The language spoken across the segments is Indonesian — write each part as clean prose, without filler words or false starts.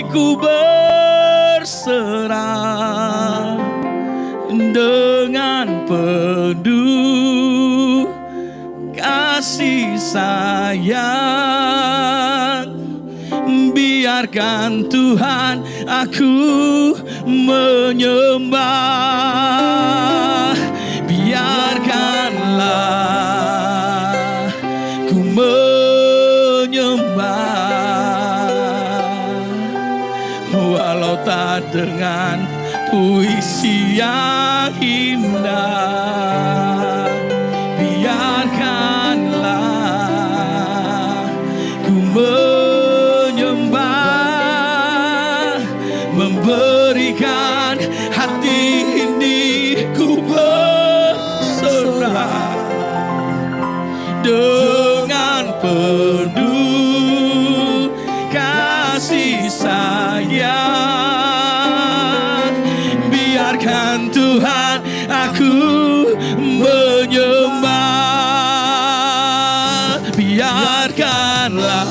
ku berserah dengan penuh kasih sayang. Biarkan Tuhan aku menyembah, biarkanlah ku menyembah, walau tak dengan puisi yang indah. Biarkanlah ku menyembah, memberikan hati ini ku berserah dengan penuh kasih sayang. Biarkan Tuhan aku menyembah, biarkanlah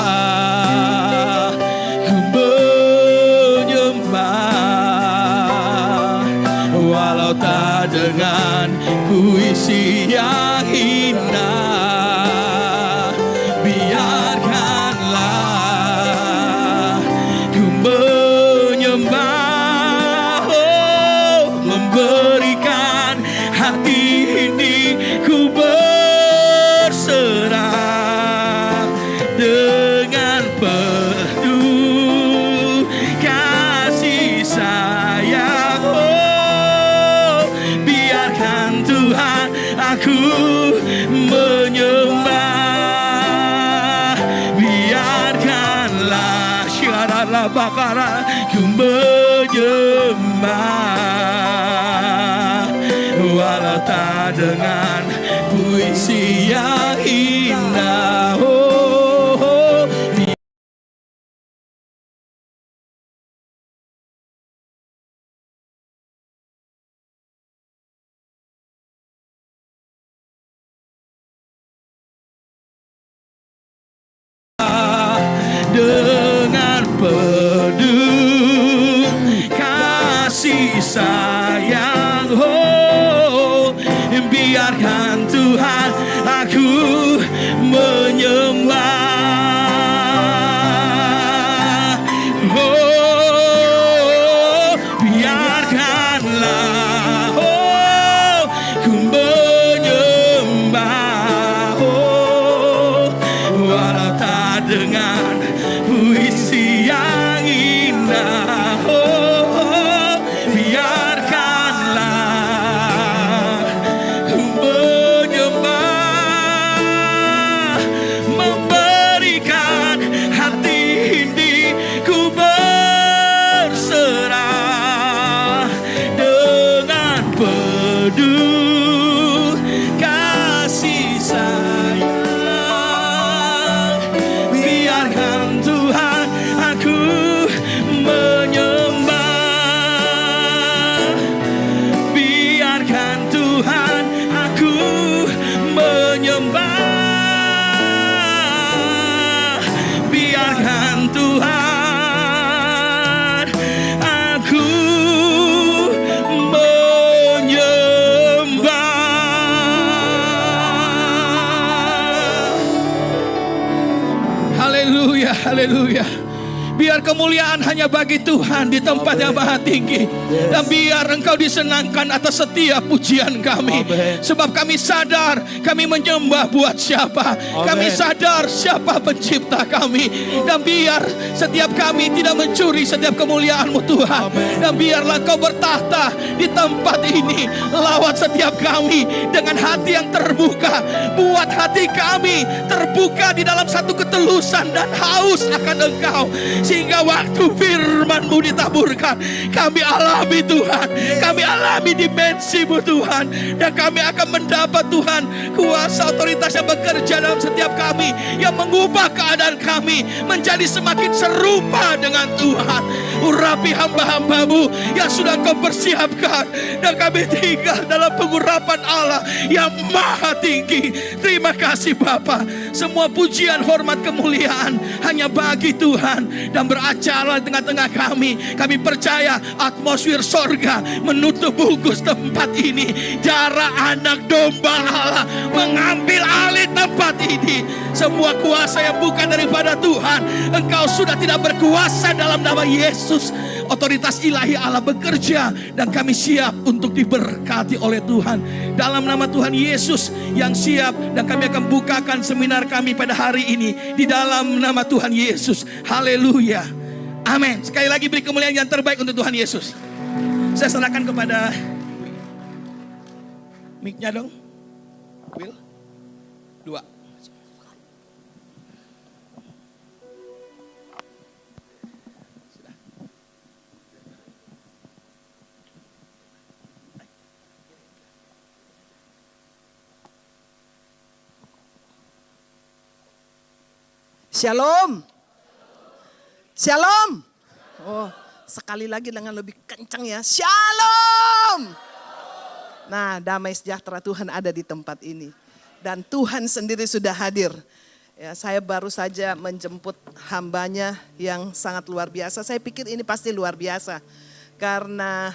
ku menyembah, walau tak dengan puisi yang indah. Biarkanlah ku menyembah, memberikan hati ini ku berserah dengan penuh kasih sayang. Biarkan Tuhan aku menyembah, biarkanlah syarala bakara ku menyembah, walau tak dengan puisi yang indah. Dengan penuh kasih sayang, biarkan Tuhan aku menyembah, biarkanlah ku menyembah, walau tak dengan puisi yang indah. Biarkanlah ku menyembah, memberikan hati ini ku berserah dengan penuh kasih sayang. Biarkan Tuhan aku menyembah, biarkan Tuhan aku menyembah, biarkan Tuhan aku menyembah. Haleluya, haleluya. Biar kemuliaan hanya bagi Tuhan di tempat yang maha tinggi. Dan biar Engkau disenangkan atas setiap pujian kami. Sebab kami sadar kami menyembah buat siapa. Kami sadar siapa pencipta kami. Dan biar setiap kami tidak mencuri setiap kemuliaan-Mu Tuhan. Dan biarlah Engkau bertahta di tempat ini. Lawat setiap kami dengan hati yang terbuka. Buat hati kami terbuka di dalam satu ketulusan dan haus akan Engkau. Sehingga waktu firman-Mu ditaburkan, kami alami Tuhan, kami alami dimensi-Mu Tuhan. Dan kami akan mendapat Tuhan kuasa otoritas yang bekerja dalam setiap kami, yang mengubah keadaan kami menjadi semakin serupa dengan Tuhan. Urapi hamba-hamba-Mu yang sudah Kau persiapkan, dan kami tinggal dalam pengurapan Allah yang maha tinggi. Terima kasih Bapa. Semua pujian, hormat, kemuliaan hanya bagi Tuhan. Dan beracara di tengah-tengah kami. Kami percaya atmosfer sorga menutup bungkus tempat ini. Darah anak domba Allah mengambil alih tempat ini. Semua kuasa yang bukan daripada Tuhan, Engkau sudah tidak berkuasa dalam nama Yesus. Otoritas ilahi Allah bekerja dan kami siap untuk diberkati oleh Tuhan. Dalam nama Tuhan Yesus yang siap, dan kami akan bukakan seminar kami pada hari ini di dalam nama Tuhan Yesus. Haleluya. Amin. Sekali lagi beri kemuliaan yang terbaik untuk Tuhan Yesus. Saya serahkan kepada mic-nya dong. Will. 2. Shalom. Shalom. Oh, sekali lagi dengan lebih kencang ya. Shalom. Nah, damai sejahtera Tuhan ada di tempat ini. Dan Tuhan sendiri sudah hadir. Ya, saya baru saja menjemput hambanya yang sangat luar biasa. Saya pikir ini pasti luar biasa. Karena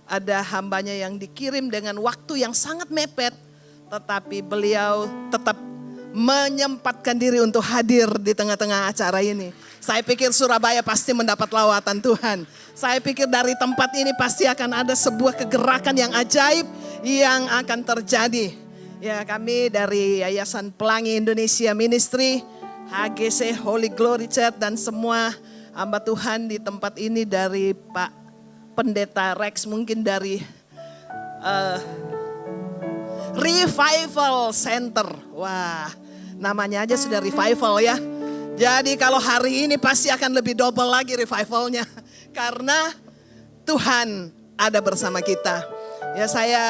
ada hambanya yang dikirim dengan waktu yang sangat mepet. Tetapi beliau tetap menyempatkan diri untuk hadir di tengah-tengah acara ini. Saya pikir Surabaya pasti mendapat lawatan Tuhan. Saya pikir dari tempat ini pasti akan ada sebuah kegerakan yang ajaib yang akan terjadi. Ya, kami dari Yayasan Pelangi Indonesia Ministry, HGC Holy Glory Church, dan semua hamba Tuhan di tempat ini, dari Pak Pendeta Rex, mungkin dari Revival Center. Wah, namanya aja sudah revival ya. Jadi kalau hari ini pasti akan lebih double lagi revivalnya. Karena Tuhan ada bersama kita. Ya, saya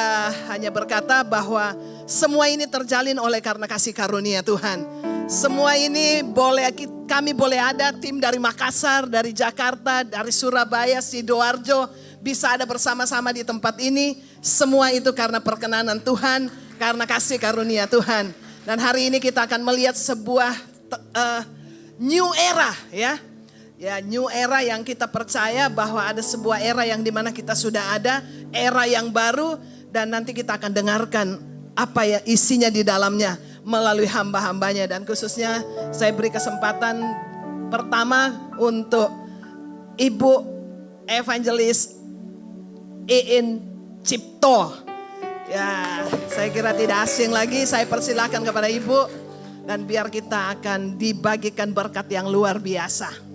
hanya berkata bahwa semua ini terjalin oleh karena kasih karunia Tuhan. Semua ini kami boleh ada tim dari Makassar, dari Jakarta, dari Surabaya, Sidoarjo, bisa ada bersama-sama di tempat ini. Semua itu karena perkenanan Tuhan, karena kasih karunia Tuhan. Dan hari ini kita akan melihat sebuah new era ya. Ya, new era yang kita percaya bahwa ada sebuah era yang dimana kita sudah ada, era yang baru, dan nanti kita akan dengarkan apa ya isinya di dalamnya melalui hamba-hambanya. Dan khususnya saya beri kesempatan pertama untuk Ibu Evangelis Iin Cipto. Ya, saya kira tidak asing lagi, saya persilakan kepada Ibu, dan biar kita akan dibagikan berkat yang luar biasa.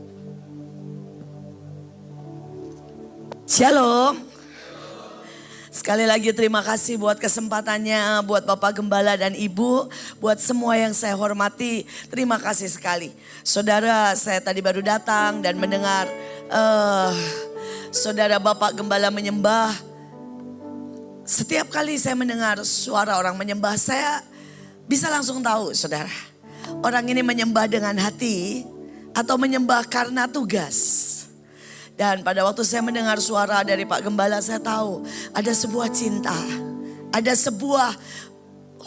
Shalom. Sekali lagi terima kasih buat kesempatannya, buat Bapak Gembala dan Ibu, buat semua yang saya hormati, terima kasih sekali. Saudara, saya tadi baru datang dan mendengar Saudara Bapak Gembala menyembah. Setiap kali saya mendengar suara orang menyembah, saya bisa langsung tahu, saudara, orang ini menyembah dengan hati atau menyembah karena tugas. Dan pada waktu saya mendengar suara dari Pak Gembala, saya tahu ada sebuah cinta, ada sebuah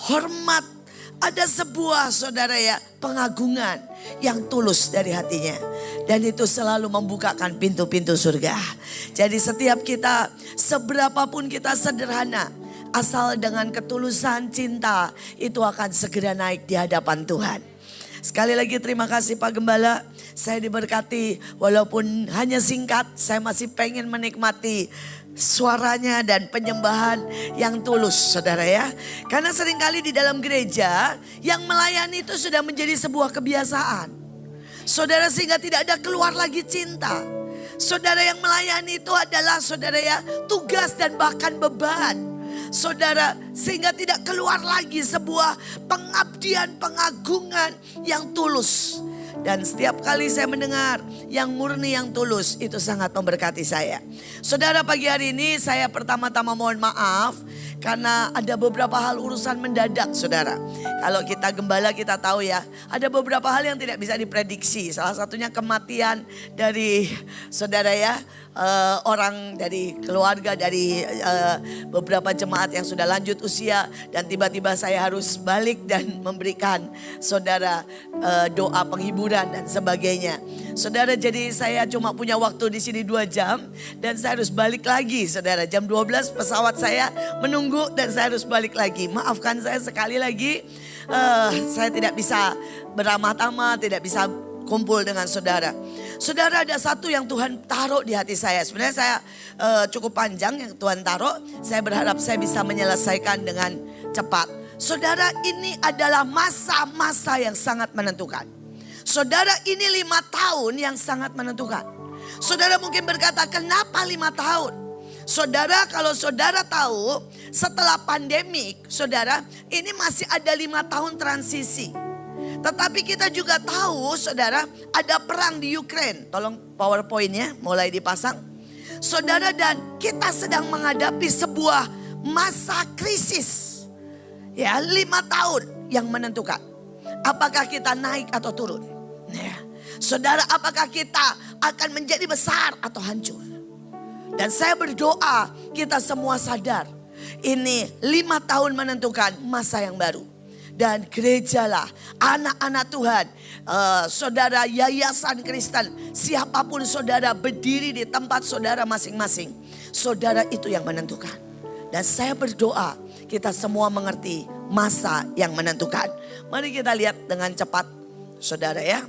hormat, ada sebuah, saudara ya, pengagungan yang tulus dari hatinya. Dan itu selalu membukakan pintu-pintu surga. Jadi setiap kita, seberapapun kita sederhana, asal dengan ketulusan cinta, itu akan segera naik di hadapan Tuhan. Sekali lagi terima kasih Pak Gembala. Saya diberkati, walaupun hanya singkat, saya masih pengen menikmati suaranya dan penyembahan yang tulus, saudara ya. Karena seringkali di dalam gereja, yang melayani itu sudah menjadi sebuah kebiasaan. Saudara, sehingga tidak ada keluar lagi cinta. Saudara, yang melayani itu adalah, saudara ya, tugas dan bahkan beban. Saudara, sehingga tidak keluar lagi sebuah pengabdian, pengagungan yang tulus. Dan setiap kali saya mendengar yang murni, yang tulus, itu sangat memberkati saya. Saudara, pagi hari ini saya pertama-tama mohon maaf Karena ada beberapa hal urusan mendadak, saudara. Kalau kita gembala kita tahu ya, ada beberapa hal yang tidak bisa diprediksi. Salah satunya kematian dari saudara ya, orang dari keluarga, dari beberapa jemaat yang sudah lanjut usia. Dan tiba-tiba saya harus balik dan memberikan saudara doa penghiburan dan sebagainya. Saudara, jadi saya cuma punya waktu di sini 2 jam dan saya harus balik lagi, saudara. Jam 12 pesawat saya menunggu dan saya harus balik lagi. Maafkan saya sekali lagi, saya tidak bisa beramah-tamah, tidak bisa kumpul dengan saudara. Saudara, ada satu yang Tuhan taruh di hati saya. Sebenarnya saya cukup panjang yang Tuhan taruh. Saya berharap saya bisa menyelesaikan dengan cepat. Saudara, ini adalah masa-masa yang sangat menentukan. Saudara, ini 5 tahun yang sangat menentukan. Saudara mungkin berkata, kenapa 5 tahun? Saudara, kalau saudara tahu setelah pandemik, saudara, ini masih ada 5 tahun transisi. Tetapi kita juga tahu, saudara, ada perang di Ukraine. Tolong PowerPoint-nya mulai dipasang. Saudara, dan kita sedang menghadapi sebuah masa krisis. Ya, 5 tahun yang menentukan. Apakah kita naik atau turun? Ya. Saudara, apakah kita akan menjadi besar atau hancur? Dan saya berdoa kita semua sadar. Ini 5 tahun menentukan masa yang baru. Dan gerejalah, anak-anak Tuhan, saudara yayasan Kristen, siapapun saudara berdiri di tempat saudara masing-masing. Saudara itu yang menentukan. Dan saya berdoa kita semua mengerti masa yang menentukan. Mari kita lihat dengan cepat saudara ya.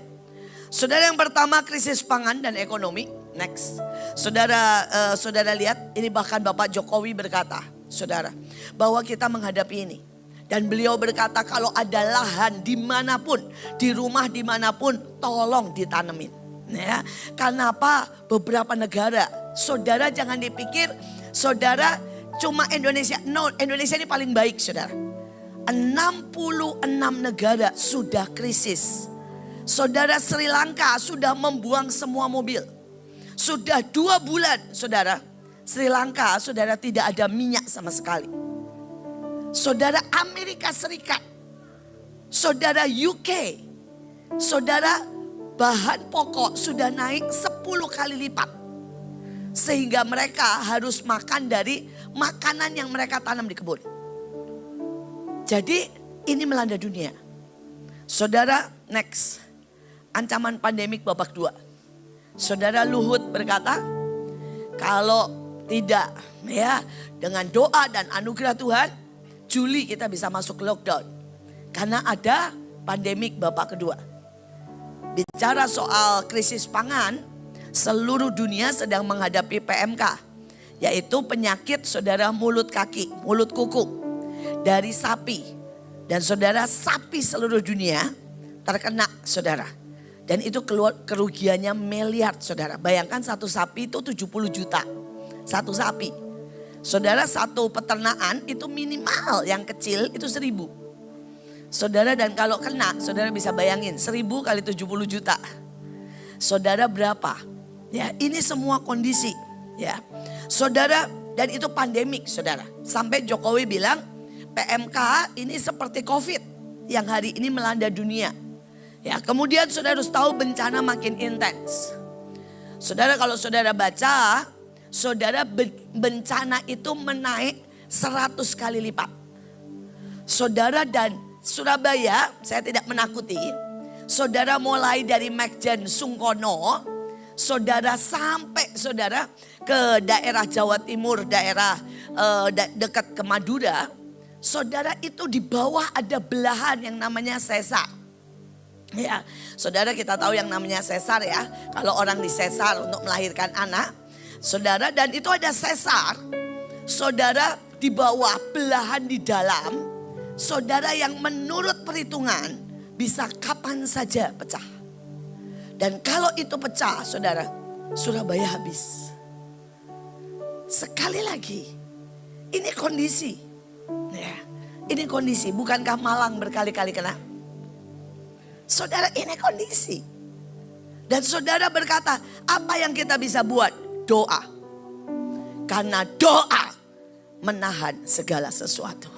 Saudara, yang pertama krisis pangan dan ekonomi. Next. Saudara, saudara lihat ini bahkan Bapak Jokowi berkata, saudara, bahwa kita menghadapi ini. Dan beliau berkata kalau ada lahan dimanapun, di rumah dimanapun, tolong ditanemin. Ya, kenapa beberapa negara, saudara jangan dipikir saudara cuma Indonesia. No, Indonesia ini paling baik saudara. 66 negara sudah krisis. Saudara, Sri Lanka sudah membuang semua mobil. Sudah 2 bulan saudara, Sri Lanka saudara tidak ada minyak sama sekali. Saudara, Amerika Serikat, saudara UK, saudara bahan pokok sudah naik 10 kali lipat. Sehingga mereka harus makan dari makanan yang mereka tanam di kebun. Jadi ini melanda dunia. Saudara, next. Ancaman pandemik babak 2. Saudara Luhut berkata, kalau tidak ya dengan doa dan anugerah Tuhan, Juli kita bisa masuk lockdown. Karena ada pandemik babak kedua. Bicara soal krisis pangan, seluruh dunia sedang menghadapi PMK. Yaitu penyakit saudara mulut kaki, mulut kuku dari sapi. Dan saudara, sapi seluruh dunia terkena saudara. Dan itu kerugiannya miliar saudara. Bayangkan satu sapi itu 70 juta. Satu sapi. Saudara, satu peternakan itu minimal yang kecil itu 1.000. Saudara, dan kalau kena saudara bisa bayangin 1.000 kali 70 juta. Saudara berapa? Ya, ini semua kondisi ya. Saudara, dan itu pandemik saudara. Sampai Jokowi bilang PMK ini seperti COVID yang hari ini melanda dunia. Ya, kemudian saudara harus tahu bencana makin intens. Saudara, kalau saudara baca, saudara bencana itu menaik 100 kali lipat. Saudara, dan Surabaya, saya tidak menakuti. Saudara, mulai dari Mekjen Sungkono, saudara sampai saudara ke daerah Jawa Timur, daerah dekat ke Madura. Saudara, itu di bawah ada belahan yang namanya sesar. Ya, saudara, kita tahu yang namanya sesar ya. Kalau orang disesar untuk melahirkan anak, saudara, dan itu ada sesar. Saudara, di bawah belahan di dalam, saudara, yang menurut perhitungan bisa kapan saja pecah. Dan kalau itu pecah, saudara, Surabaya habis. Sekali lagi, ini kondisi. Ya, ini kondisi, bukankah Malang berkali-kali kena? Saudara, ini kondisi. Dan saudara berkata, apa yang kita bisa buat? Doa. Karena doa menahan segala sesuatu.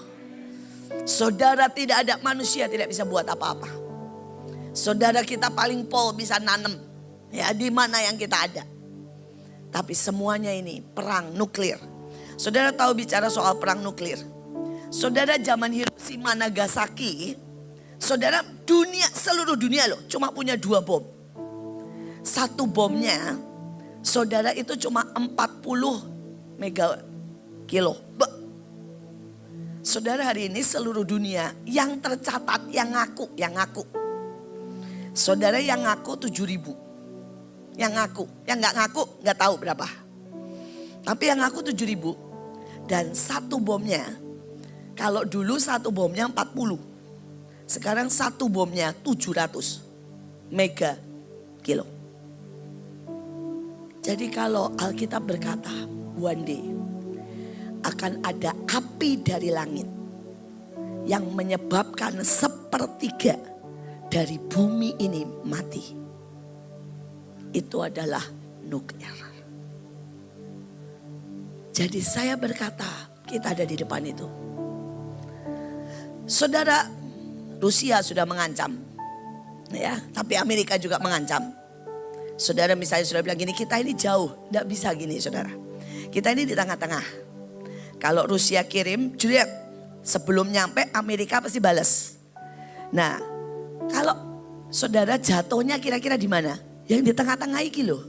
Saudara, tidak ada manusia tidak bisa buat apa-apa. Saudara, kita paling pol bisa nanem ya di mana yang kita ada. Tapi semuanya ini perang nuklir. Saudara tahu bicara soal perang nuklir. Saudara, zaman Hiroshima Nagasaki, saudara, seluruh dunia loh cuma punya 2 bom. Satu bomnya, saudara, itu cuma 40 mega kilo. Saudara, hari ini seluruh dunia yang tercatat yang ngaku. Saudara, yang ngaku 7.000. Yang ngaku, yang nggak ngaku nggak tahu berapa. Tapi yang ngaku 7.000. Dan satu bomnya, kalau dulu satu bomnya 40. Sekarang satu bomnya 700 mega kilo. Jadi kalau Alkitab berkata, one day akan ada api dari langit yang menyebabkan 1/3 dari bumi ini mati. Itu adalah nuklir. Jadi saya berkata, kita ada di depan itu. Saudara, Rusia sudah mengancam. Ya, tapi Amerika juga mengancam. Saudara, misalnya sudah bilang gini, kita ini jauh, tidak bisa gini saudara. Kita ini di tengah-tengah. Kalau Rusia kirim, juriat, sebelum nyampe Amerika pasti balas. Nah, kalau saudara jatuhnya kira-kira di mana? Yang di tengah-tengah iki loh.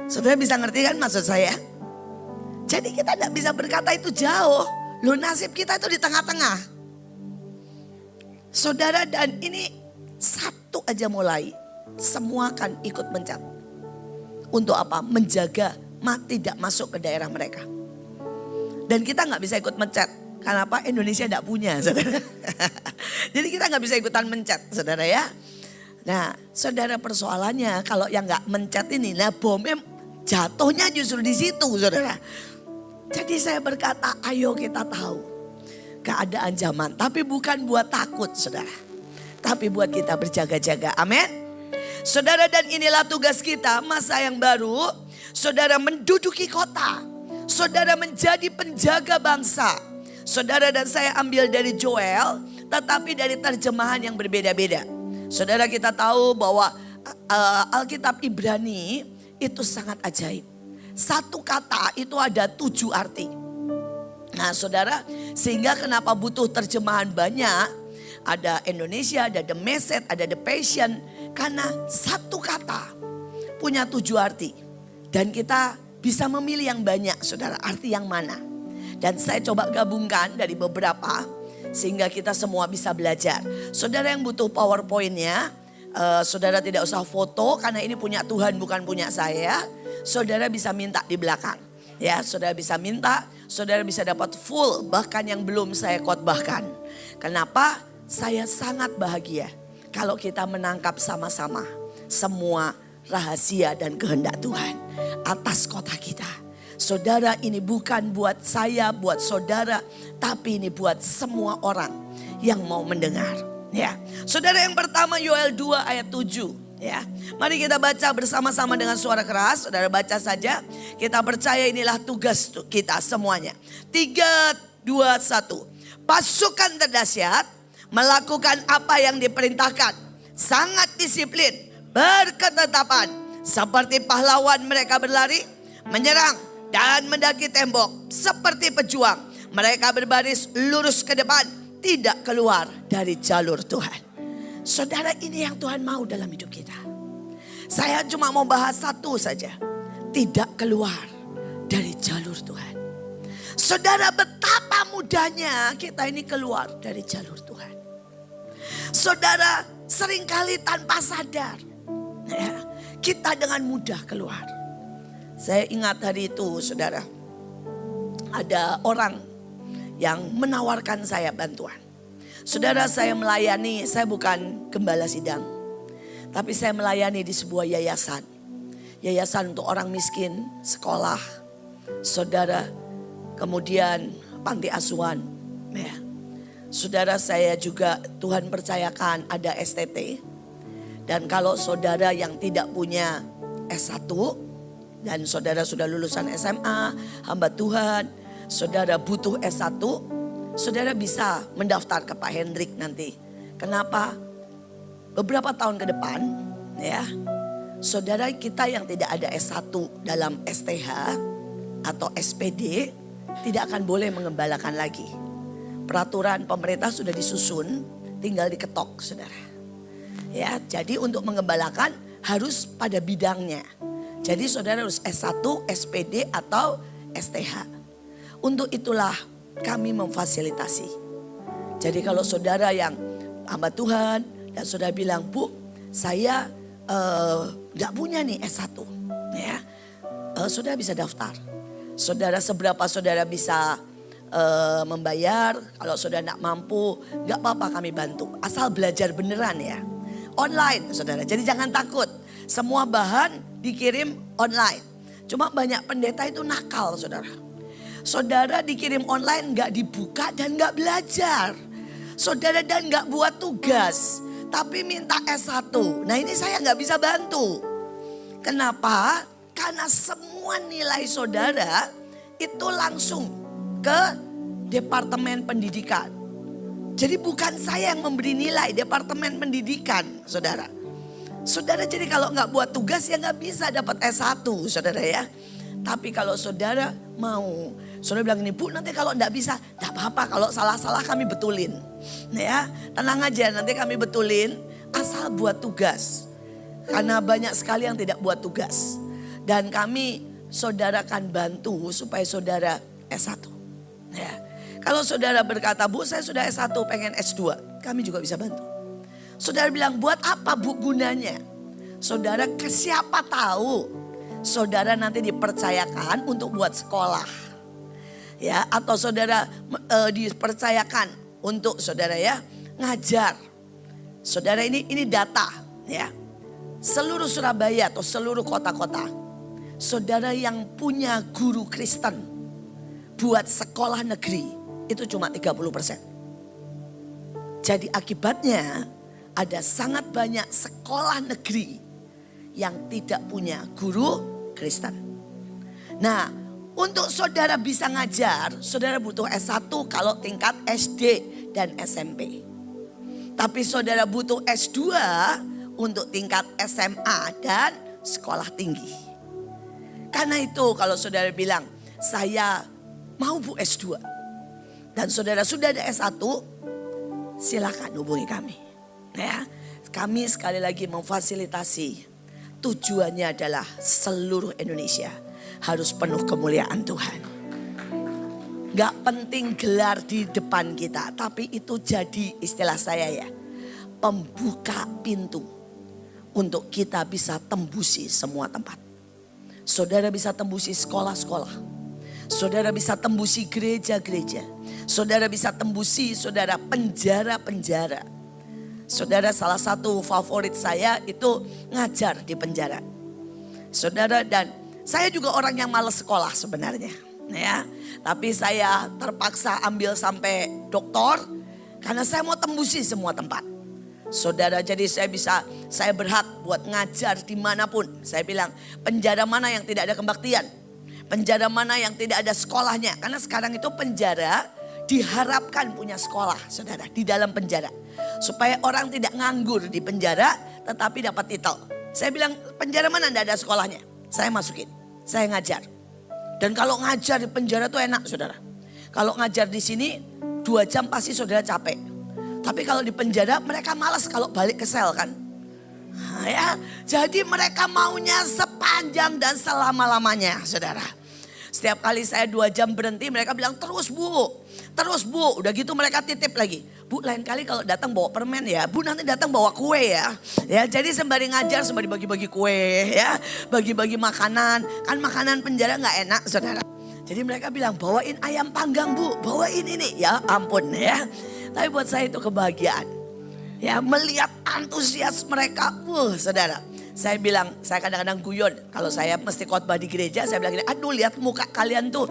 Saudara bisa ngerti kan maksud saya? Jadi kita tidak bisa berkata itu jauh. Loh, nasib kita itu di tengah-tengah. Saudara, dan ini satu aja mulai. Semua akan ikut mencat. Untuk apa? Menjaga tidak masuk ke daerah mereka. Dan kita nggak bisa ikut mencat. Karena apa? Indonesia tidak punya, saudara. Jadi kita nggak bisa ikutan mencat, saudara ya. Nah, saudara, persoalannya kalau yang nggak mencat ini, nah bomnya jatuhnya justru di situ, saudara. Jadi saya berkata, ayo kita tahu keadaan zaman. Tapi bukan buat takut, saudara. Tapi buat kita berjaga-jaga. Amin. Saudara, dan inilah tugas kita masa yang baru. Saudara, menduduki kota. Saudara, menjadi penjaga bangsa. Saudara, dan saya ambil dari Joel, tetapi dari terjemahan yang berbeda-beda. Saudara, kita tahu bahwa Alkitab Ibrani itu sangat ajaib. Satu kata itu ada 7 arti. Nah saudara, sehingga kenapa butuh terjemahan banyak. Ada Indonesia, ada The Message, ada The Passion. Karena satu kata punya 7 arti. Dan kita bisa memilih yang banyak, saudara, arti yang mana. Dan saya coba gabungkan dari beberapa sehingga kita semua bisa belajar. Saudara yang butuh PowerPoint-nya, saudara tidak usah foto karena ini punya Tuhan bukan punya saya. Saudara bisa minta di belakang. Ya, saudara bisa minta, saudara bisa dapat full bahkan yang belum saya khotbahkan. Kenapa? Saya sangat bahagia kalau kita menangkap sama-sama semua rahasia dan kehendak Tuhan atas kota kita. Saudara, ini bukan buat saya, buat saudara, tapi ini buat semua orang yang mau mendengar. Ya, saudara, yang pertama Yoel 2 ayat 7. Ya, mari kita baca bersama-sama dengan suara keras. Saudara baca saja. Kita percaya inilah tugas kita semuanya. 3, 2, 1. Pasukan terdahsyat melakukan apa yang diperintahkan. Sangat disiplin, berketetapan. Seperti pahlawan mereka berlari, menyerang dan mendaki tembok. Seperti pejuang, mereka berbaris lurus ke depan, tidak keluar dari jalur Tuhan. Saudara, ini yang Tuhan mau dalam hidup kita. Saya cuma mau bahas satu saja. Tidak keluar dari jalur Tuhan. Saudara, betapa mudahnya kita ini keluar dari jalur Tuhan. Saudara, seringkali tanpa sadar, ya, kita dengan mudah keluar. Saya ingat hari itu, saudara, ada orang yang menawarkan saya bantuan. Saudara, saya melayani, saya bukan gembala sidang, tapi saya melayani di sebuah yayasan. Yayasan untuk orang miskin, sekolah, saudara, kemudian panti asuhan. Ya. Saudara, saya juga Tuhan percayakan ada STT. Dan kalau saudara yang tidak punya S1 dan saudara sudah lulusan SMA, hamba Tuhan, saudara butuh S1, saudara bisa mendaftar ke Pak Hendrik nanti. Kenapa? Beberapa tahun ke depan ya, saudara kita yang tidak ada S1 dalam STH atau SPD tidak akan boleh mengembalakan lagi. Peraturan pemerintah sudah disusun, tinggal diketok saudara. Ya, jadi untuk mengembalakan harus pada bidangnya. Jadi saudara harus S1, SPD atau STH. Untuk itulah kami memfasilitasi. Jadi kalau saudara yang hamba Tuhan dan saudara bilang, Bu, saya gak punya nih S1. Ya, saudara bisa daftar. Saudara seberapa saudara bisa membayar. Kalau saudara gak mampu, gak apa-apa kami bantu. Asal belajar beneran ya. Online saudara, jadi jangan takut. Semua bahan dikirim online. Cuma banyak pendeta itu nakal saudara. Saudara dikirim online gak dibuka dan gak belajar. Saudara dan gak buat tugas. Tapi minta S1. Nah ini saya gak bisa bantu. Kenapa? Karena semua nilai saudara itu langsung ke Departemen Pendidikan. Jadi bukan saya yang memberi nilai, Departemen Pendidikan saudara. Saudara jadi kalau nggak buat tugas ya nggak bisa dapat S1 saudara ya. Tapi kalau saudara mau, saudara bilang ini, Bu nanti kalau nggak bisa, nggak apa-apa, kalau salah-salah kami betulin. Nah ya, tenang aja nanti kami betulin, asal buat tugas. Karena banyak sekali yang tidak buat tugas. Dan kami saudara akan bantu supaya saudara S1. Ya. Kalau saudara berkata, Bu saya sudah S1 pengen S2, kami juga bisa bantu. Saudara bilang, buat apa Bu gunanya? Saudara ke siapa tahu saudara nanti dipercayakan untuk buat sekolah. Ya, atau saudara dipercayakan untuk saudara ya ngajar. Saudara ini data ya. Seluruh Surabaya atau seluruh kota-kota. Saudara yang punya guru Kristen buat sekolah negeri itu cuma 30%. Jadi akibatnya ada sangat banyak sekolah negeri yang tidak punya guru Kristen. Nah, untuk saudara bisa ngajar, saudara butuh S1 kalau tingkat SD dan SMP. Tapi saudara butuh S2 untuk tingkat SMA dan sekolah tinggi. Karena itu kalau saudara bilang, saya mau Bu S2. Dan saudara sudah ada S1, silakan hubungi kami. Ya, kami sekali lagi memfasilitasi. Tujuannya adalah seluruh Indonesia harus penuh kemuliaan Tuhan. Gak penting gelar di depan kita, tapi itu jadi istilah saya ya, pembuka pintu untuk kita bisa tembusi semua tempat. Saudara bisa tembusi sekolah-sekolah. Saudara bisa tembusi gereja-gereja. Saudara bisa tembusi saudara penjara-penjara. Saudara salah satu favorit saya itu ngajar di penjara. Saudara dan saya juga orang yang malas sekolah sebenarnya. Ya, tapi saya terpaksa ambil sampai doktor karena saya mau tembusi semua tempat. Saudara jadi saya berhak buat ngajar dimanapun. Saya bilang penjara mana yang tidak ada kebaktian. Penjara mana yang tidak ada sekolahnya. Karena sekarang itu penjara diharapkan punya sekolah saudara di dalam penjara. Supaya orang tidak nganggur di penjara tetapi dapat titel. Saya bilang penjara mana tidak ada sekolahnya. Saya masukin, saya ngajar. Dan kalau ngajar di penjara tuh enak saudara. Kalau ngajar di sini 2 jam pasti saudara capek. Tapi kalau di penjara mereka malas kalau balik ke sel kan. Nah, ya, jadi mereka maunya sepanjang dan selama-lamanya saudara. Setiap kali saya 2 jam berhenti mereka bilang terus Bu. Terus Bu, udah gitu mereka titip lagi. Bu lain kali kalau datang bawa permen ya. Bu nanti datang bawa kue ya. Ya jadi sembari ngajar sembari bagi-bagi kue ya. Bagi-bagi makanan. Kan makanan penjara gak enak saudara. Jadi mereka bilang bawain ayam panggang Bu. Bawain ini. Ya ampun ya. Tapi buat saya itu kebahagiaan. Ya melihat antusias mereka. Saudara. Saya bilang, saya kadang-kadang guyon. Kalau saya mesti khotbah di gereja, saya bilang gini, aduh lihat muka kalian tuh.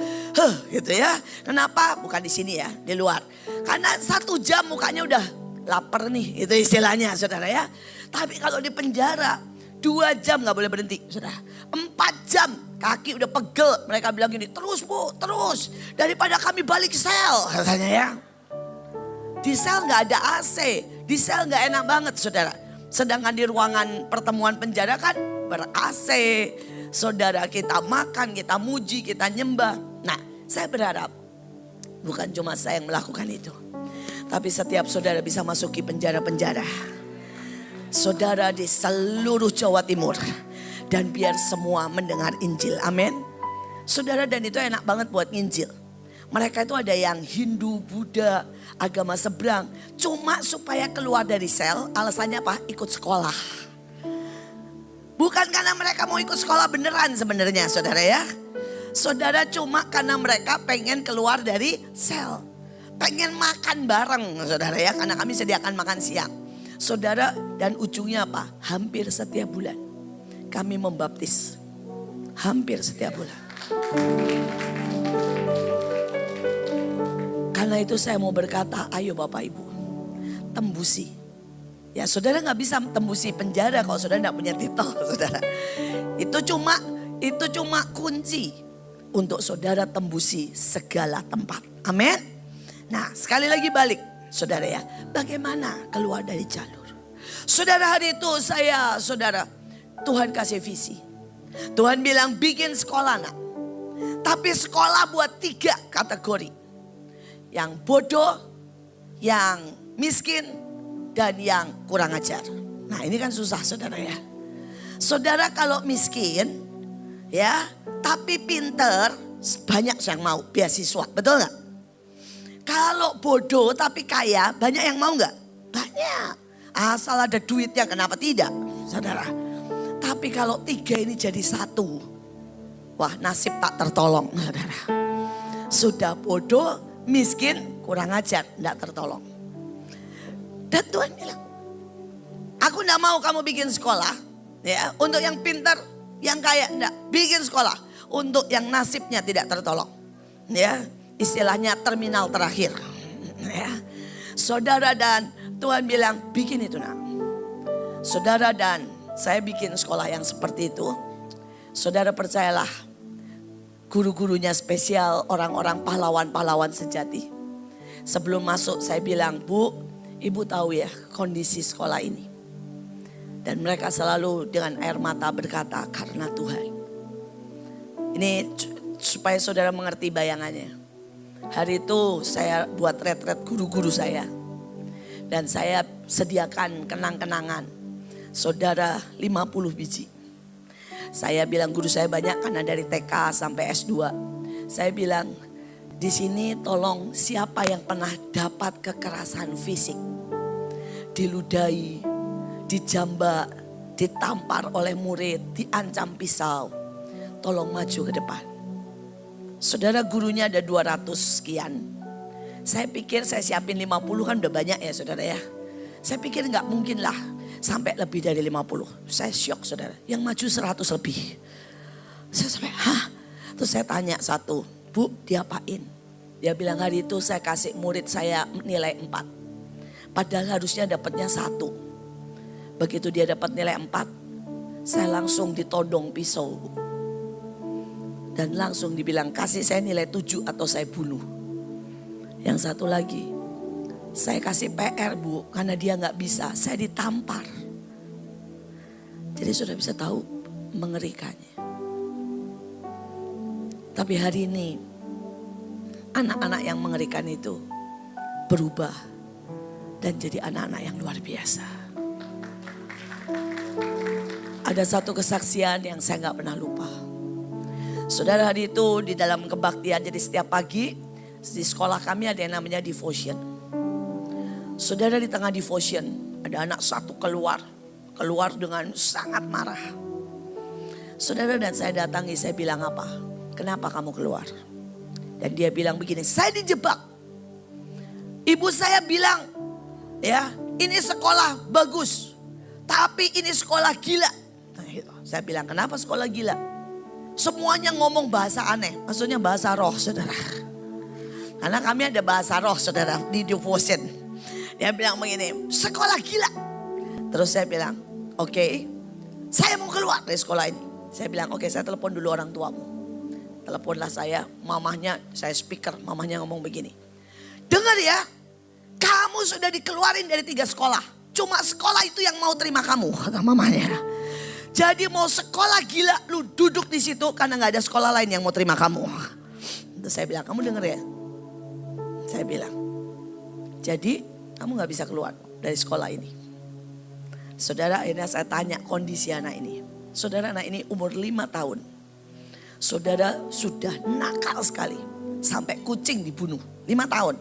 Gitu ya. Kenapa? Bukan di sini ya, di luar. Karena 1 jam mukanya udah lapar nih. Itu istilahnya saudara ya. Tapi kalau di penjara, 2 jam gak boleh berhenti. Saudara, 4 jam kaki udah pegel. Mereka bilang gini, terus Bu, terus. Daripada kami balik sel, katanya ya. Di sel gak ada AC, di sel gak enak banget saudara. Sedangkan di ruangan pertemuan penjara kan ber-AC. Saudara, kita makan, kita muji, kita nyembah. Nah, saya berharap bukan cuma saya yang melakukan itu. Tapi setiap saudara bisa masuki penjara-penjara. Saudara di seluruh Jawa Timur. Dan biar semua mendengar Injil. Amin. Saudara, dan itu enak banget buat nginjil. Mereka itu ada yang Hindu, Buddha, agama seberang. Cuma supaya keluar dari sel, alasannya apa? Ikut sekolah. Bukan karena mereka mau ikut sekolah beneran sebenarnya saudara ya. Saudara, cuma karena mereka pengen keluar dari sel. Pengen makan bareng saudara ya, karena kami sediakan makan siang. Saudara, dan ujungnya apa? Hampir setiap bulan kami membaptis. Hampir setiap bulan. Karena itu saya mau berkata, ayo Bapak Ibu, tembusi. Ya saudara gak bisa tembusi penjara kalau saudara gak punya titel saudara. Itu cuma kunci untuk saudara tembusi segala tempat. Amin. Nah sekali lagi balik saudara ya. Bagaimana keluar dari jalur. Saudara, hari itu saudara, Tuhan kasih visi. Tuhan bilang bikin sekolah nak. Tapi sekolah buat 3 kategori. Yang bodoh, yang miskin, dan yang kurang ajar. Nah ini kan susah saudara ya. Saudara kalau miskin ya, tapi pinter, banyak yang mau beasiswa, betul gak? Kalau bodoh tapi kaya, banyak yang mau gak? Banyak. Asal ada duitnya, kenapa tidak saudara? Tapi kalau 3 ini jadi 1, wah nasib tak tertolong saudara. Sudah bodoh, miskin, kurang ajar, tidak tertolong. Dan Tuhan bilang, aku tidak mau kamu bikin sekolah ya untuk yang pintar, yang kaya, tidak. Bikin sekolah untuk yang nasibnya tidak tertolong. Ya, istilahnya terminal terakhir. Ya. Saudara, dan Tuhan bilang bikin itu nak. Saudara, dan saya bikin sekolah yang seperti itu. Saudara percayalah, guru-gurunya spesial, orang-orang pahlawan-pahlawan sejati. Sebelum masuk saya bilang, Bu, Ibu tahu ya kondisi sekolah ini. Dan mereka selalu dengan air mata berkata, karena Tuhan. Ini supaya saudara mengerti bayangannya. Hari itu saya buat retret guru-guru saya. Dan saya sediakan kenang-kenangan. Saudara 50 biji. Saya bilang guru saya banyak karena dari TK sampai S2. Saya bilang di sini tolong siapa yang pernah dapat kekerasan fisik. Diludahi, dijambak, ditampar oleh murid, diancam pisau. Tolong maju ke depan. Saudara, gurunya ada 200 sekian. Saya pikir saya siapin 50 kan udah banyak ya saudara ya. Saya pikir gak mungkin lah sampai lebih dari 50. Saya syok saudara. Yang maju 100 lebih. Saya sampai hah? Terus saya tanya satu, Bu diapain? Dia bilang hari itu saya kasih murid saya nilai 4. Padahal harusnya dapatnya 1. Begitu dia dapat nilai 4, saya langsung ditodong pisau. Dan langsung dibilang kasih saya nilai 7 atau saya bunuh. Yang satu lagi, saya kasih PR Bu, karena dia gak bisa, saya ditampar. Jadi sudah bisa tahu mengerikannya. Tapi hari ini, anak-anak yang mengerikan itu berubah dan jadi anak-anak yang luar biasa. Ada satu kesaksian yang saya gak pernah lupa. Saudara, hari itu di dalam kebaktian, jadi setiap pagi di sekolah kami ada yang namanya devotion. Saudara, di tengah devotion ada anak satu keluar dengan sangat marah. Saudara, dan saya datangi, saya bilang apa? Kenapa kamu keluar? Dan dia bilang begini, saya dijebak. Ibu saya bilang, ya ini sekolah bagus, tapi ini sekolah gila. Nah, saya bilang, kenapa sekolah gila? Semuanya ngomong bahasa aneh, maksudnya bahasa roh saudara. Karena kami ada bahasa roh saudara di devotion. Dia bilang begini, sekolah gila. Terus saya bilang, oke, Saya mau keluar dari sekolah ini. Saya bilang, oke, saya telepon dulu orang tuamu. Teleponlah saya, mamahnya, saya speaker, mamahnya ngomong begini. Dengar ya, kamu sudah dikeluarin dari 3 sekolah. Cuma sekolah itu yang mau terima kamu, kata mamahnya. Jadi mau sekolah gila, lu duduk di situ karena gak ada sekolah lain yang mau terima kamu. Terus saya bilang, kamu denger ya? Saya bilang, jadi kamu gak bisa keluar dari sekolah ini. Saudara, akhirnya saya tanya kondisi anak ini. Saudara, anak ini umur 5 tahun. Saudara sudah nakal sekali. Sampai kucing dibunuh. 5 tahun.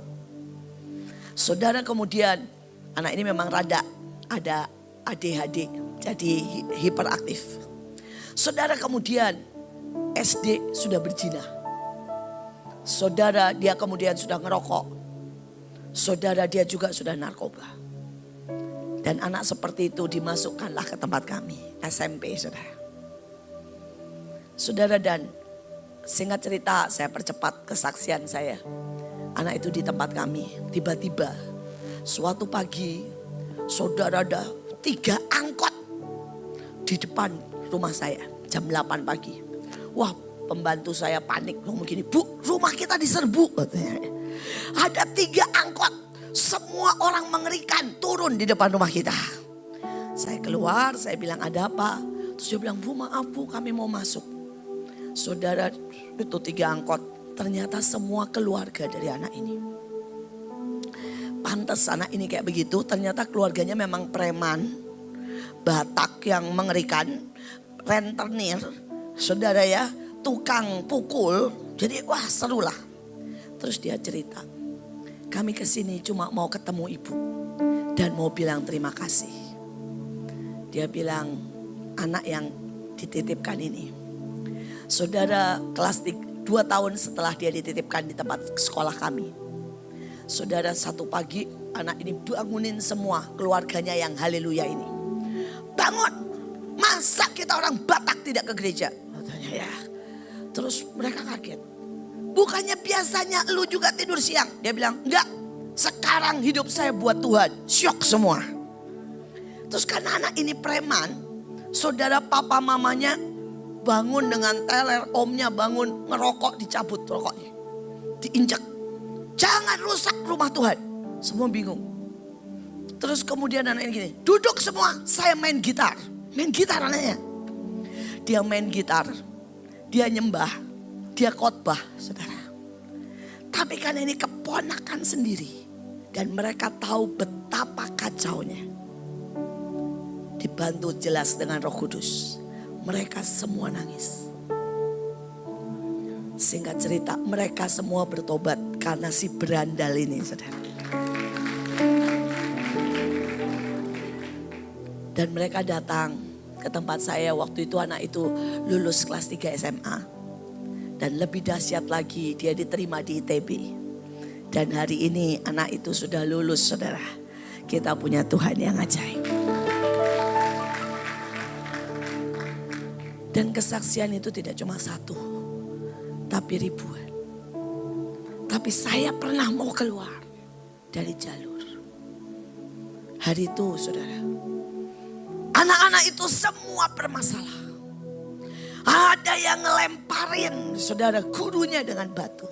Saudara, kemudian anak ini memang rada ada ADHD. Jadi hiperaktif. Saudara, kemudian SD sudah berzina. Saudara, dia kemudian sudah ngerokok. Saudara, dia juga sudah narkoba. Dan anak seperti itu dimasukkanlah ke tempat kami. SMP, saudara. Saudara, dan singkat cerita saya percepat kesaksian saya. Anak itu di tempat kami. Tiba-tiba suatu pagi saudara ada 3 angkot di depan rumah saya. Jam 8 pagi. Wah, pembantu saya panik. Ngomong begini, Bu, rumah kita diserbu. Katanya. Ada 3 angkot. Semua orang mengerikan turun di depan rumah kita. Saya keluar, saya bilang ada apa? Terus dia bilang, Bu, maaf Bu, kami mau masuk. Saudara, itu 3 angkot. Ternyata semua keluarga dari anak ini. Pantas anak ini kayak begitu. Ternyata keluarganya memang preman. Batak yang mengerikan. Rentenir. Saudara ya, tukang pukul. Jadi wah seru lah. Terus dia cerita. Kami kesini cuma mau ketemu ibu. Dan mau bilang terima kasih. Dia bilang anak yang dititipkan ini. Saudara, kelas 2 tahun setelah dia dititipkan di tempat sekolah kami. Saudara, satu pagi anak ini bangunin semua keluarganya yang haleluya ini. Bangun, masa kita orang Batak tidak ke gereja? Katanya ya. Terus mereka kaget. Bukannya biasanya lu juga tidur siang? Dia bilang, enggak, sekarang hidup saya buat Tuhan. Syok semua. Terus karena anak ini preman, saudara, papa mamanya bangun dengan teler, omnya bangun ngerokok, dicabut rokoknya. Diinjak. Jangan rusak rumah Tuhan. Semua bingung. Terus kemudian anak ini gini, duduk semua, saya main gitar. Main gitar anaknya. Dia main gitar, dia nyembah, dia khotbah, saudara. Tapi karena ini keponakan sendiri. Dan mereka tahu betapa kacaunya. Dibantu jelas dengan Roh Kudus. Mereka semua nangis. Singkat cerita, mereka semua bertobat karena si berandal ini, saudara. Dan mereka datang ke tempat saya. Waktu itu anak itu lulus kelas 3 SMA. Dan lebih dahsyat lagi, dia diterima di ITB. Dan hari ini anak itu sudah lulus, saudara. Kita punya Tuhan yang ajaib. Dan kesaksian itu tidak cuma 1, tapi ribuan. Tapi saya pernah mau keluar dari jalur. Hari itu, saudara, anak-anak itu semua bermasalah. Ada yang ngelemparin, saudara, gurunya dengan batu.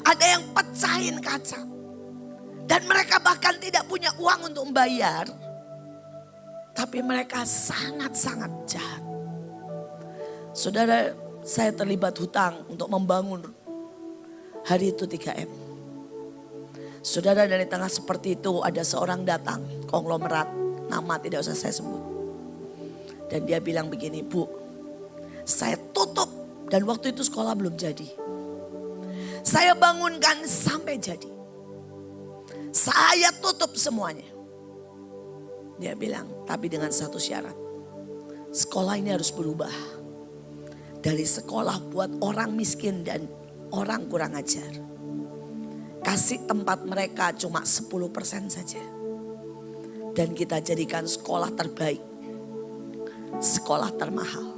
Ada yang pecahin kaca. Dan mereka bahkan tidak punya uang untuk membayar. Tapi mereka sangat-sangat jahat. Saudara, saya terlibat hutang untuk membangun hari itu 3M. Saudara, dari tengah seperti itu ada seorang datang, konglomerat, nama tidak usah saya sebut. Dan dia bilang begini, Bu, saya tutup dan waktu itu sekolah belum jadi. Saya bangunkan sampai jadi. Saya tutup semuanya. Dia bilang, tapi dengan satu syarat. Sekolah ini harus berubah. Dari sekolah buat orang miskin dan orang kurang ajar. Kasih tempat mereka cuma 10% saja. Dan kita jadikan sekolah terbaik. Sekolah termahal.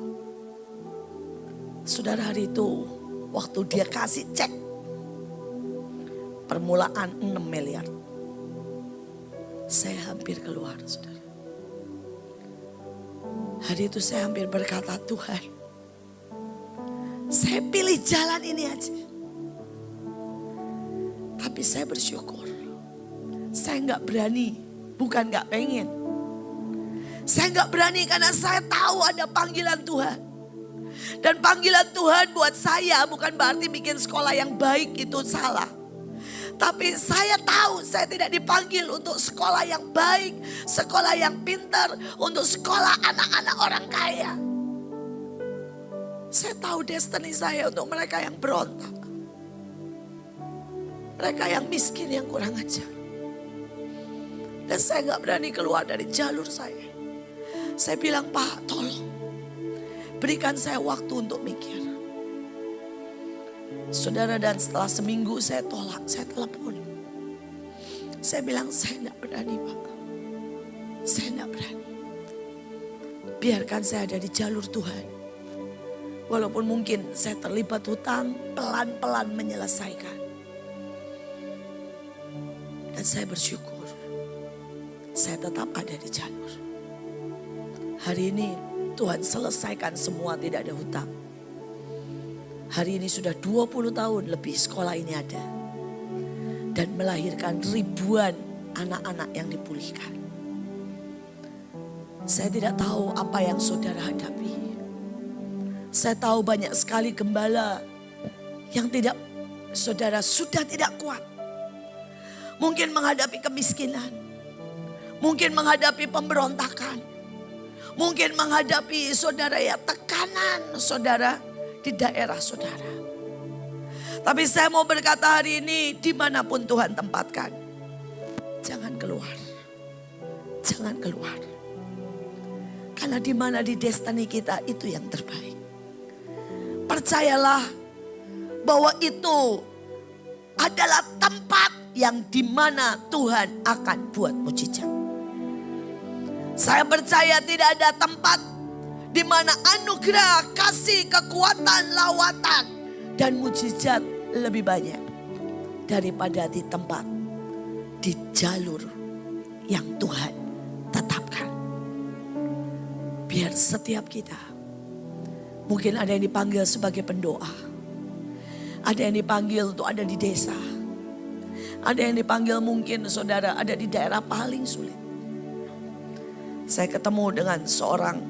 Saudara, hari itu waktu dia kasih cek. Permulaan 6 miliar. Saya hampir keluar, saudara. Hari itu saya hampir berkata, Tuhan, saya pilih jalan ini aja. Tapi saya bersyukur. Saya nggak berani, bukan nggak pengen. Saya nggak berani karena saya tahu ada panggilan Tuhan. Dan panggilan Tuhan buat saya bukan berarti bikin sekolah yang baik itu salah. Tapi saya tahu saya tidak dipanggil untuk sekolah yang baik, sekolah yang pintar, untuk sekolah anak-anak orang kaya. Saya tahu destiny saya untuk mereka yang berontak. Mereka yang miskin, yang kurang ajar. Dan saya gak berani keluar dari jalur saya. Saya bilang, Pak, tolong berikan saya waktu untuk mikir. Saudara, dan setelah seminggu saya tolak, saya telepon. Saya bilang, saya gak berani, Pak. Saya gak berani. Biarkan saya ada di jalur Tuhan. Walaupun mungkin saya terlibat hutang, pelan-pelan menyelesaikan. Dan saya bersyukur. Saya tetap ada di jalur. Hari ini Tuhan selesaikan semua, tidak ada hutang. Hari ini sudah 20 tahun lebih sekolah ini ada. Dan melahirkan ribuan anak-anak yang dipulihkan. Saya tidak tahu apa yang saudara hadapi. Saya tahu banyak sekali gembala yang tidak, saudara sudah tidak kuat. Mungkin menghadapi kemiskinan. Mungkin menghadapi pemberontakan. Mungkin menghadapi saudara ya tekanan saudara di daerah saudara. Tapi saya mau berkata hari ini dimanapun Tuhan tempatkan. Jangan keluar. Jangan keluar. Karena dimana di destiny kita itu yang terbaik. Percayalah bahwa itu adalah tempat yang dimana Tuhan akan buat mujizat. Saya percaya tidak ada tempat di mana anugerah, kasih, kekuatan, lawatan, dan mujizat lebih banyak daripada di tempat, di jalur yang Tuhan tetapkan. Biar setiap kita, mungkin ada yang dipanggil sebagai pendoa, ada yang dipanggil untuk ada di desa, ada yang dipanggil mungkin saudara ada di daerah paling sulit. Saya ketemu dengan seorang,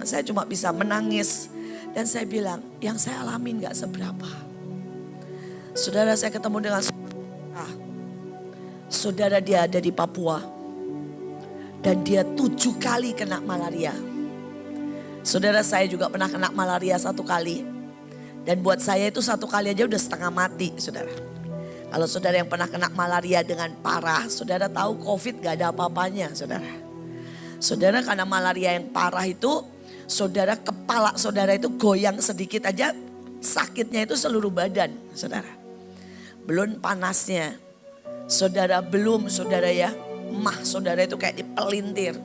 saya cuma bisa menangis. Dan saya bilang, yang saya alamin gak seberapa. Saudara, saya ketemu dengan saudara, dia ada di Papua. Dan dia 7 kali kena malaria. Saudara, saya juga pernah kena malaria 1 kali. Dan buat saya itu 1 kali aja udah setengah mati, saudara. Kalau saudara yang pernah kena malaria dengan parah, saudara tahu COVID gak ada apa-apanya, saudara. Saudara, karena malaria yang parah itu, saudara kepala saudara itu goyang sedikit aja, sakitnya itu seluruh badan, saudara. Belum panasnya, saudara, belum saudara ya, saudara itu kayak dipelintir.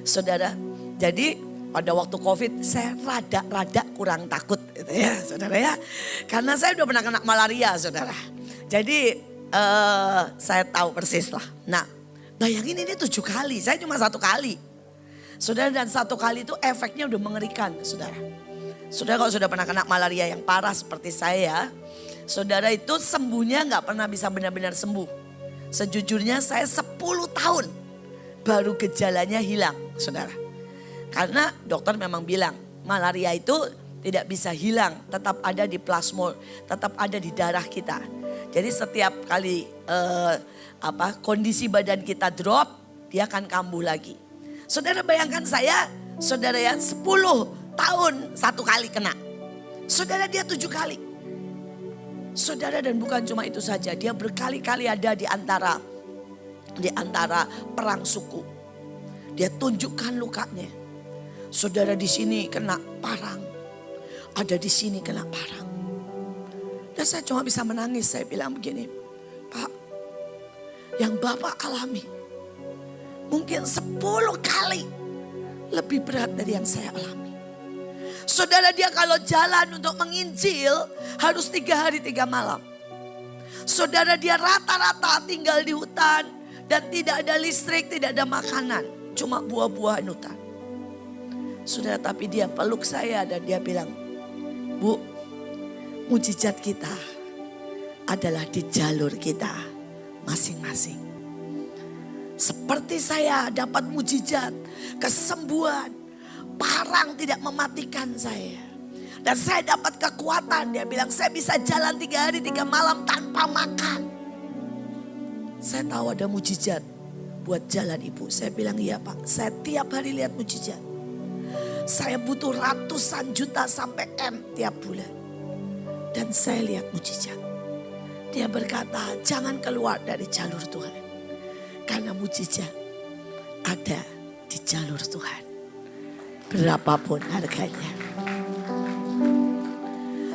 Saudara, jadi pada waktu COVID saya rada kurang takut gitu ya, saudara ya. Karena saya udah pernah kena malaria, saudara. Jadi saya tahu persis lah. Nah, bayangin ini 7 kali, saya cuma 1 kali. Saudara, dan 1 kali itu efeknya udah mengerikan, saudara. Saudara, kalau sudah pernah kena malaria yang parah seperti saya, saudara itu sembuhnya gak pernah bisa benar-benar sembuh. Sejujurnya saya 10 tahun baru gejalanya hilang, saudara. Karena dokter memang bilang malaria itu tidak bisa hilang, tetap ada di plasma, tetap ada di darah kita. Jadi setiap kali kondisi badan kita drop, dia akan kambuh lagi. Saudara, bayangkan saya, saudara ya 10 tahun 1 kali kena. Saudara, dia 7 kali. Saudara, dan bukan cuma itu saja, dia berkali-kali ada di antara perang suku. Dia tunjukkan lukanya. Saudara, di sini kena parang, ada di sini kena parang. Dan saya cuma bisa menangis, saya bilang begini, Pak, yang Bapak alami mungkin 10 kali lebih berat dari yang saya alami. Saudara, dia kalau jalan untuk menginjil harus 3 hari 3 malam. Saudara, dia rata-rata tinggal di hutan dan tidak ada listrik, tidak ada makanan. Cuma buah-buahan hutan. Saudara, tapi dia peluk saya dan dia bilang, Bu, mujizat kita adalah di jalur kita masing-masing. Seperti saya dapat mujizat, kesembuhan, parang tidak mematikan saya. Dan saya dapat kekuatan. Dia bilang saya bisa jalan 3 hari 3 malam tanpa makan. Saya tahu ada mujizat buat jalan ibu. Saya bilang iya Pak, saya tiap hari lihat mujizat. Saya butuh ratusan juta sampai M tiap bulan. Dan saya lihat mujizat. Dia berkata jangan keluar dari jalur Tuhan. Karena mujizat ada di jalur Tuhan. Berapapun harganya.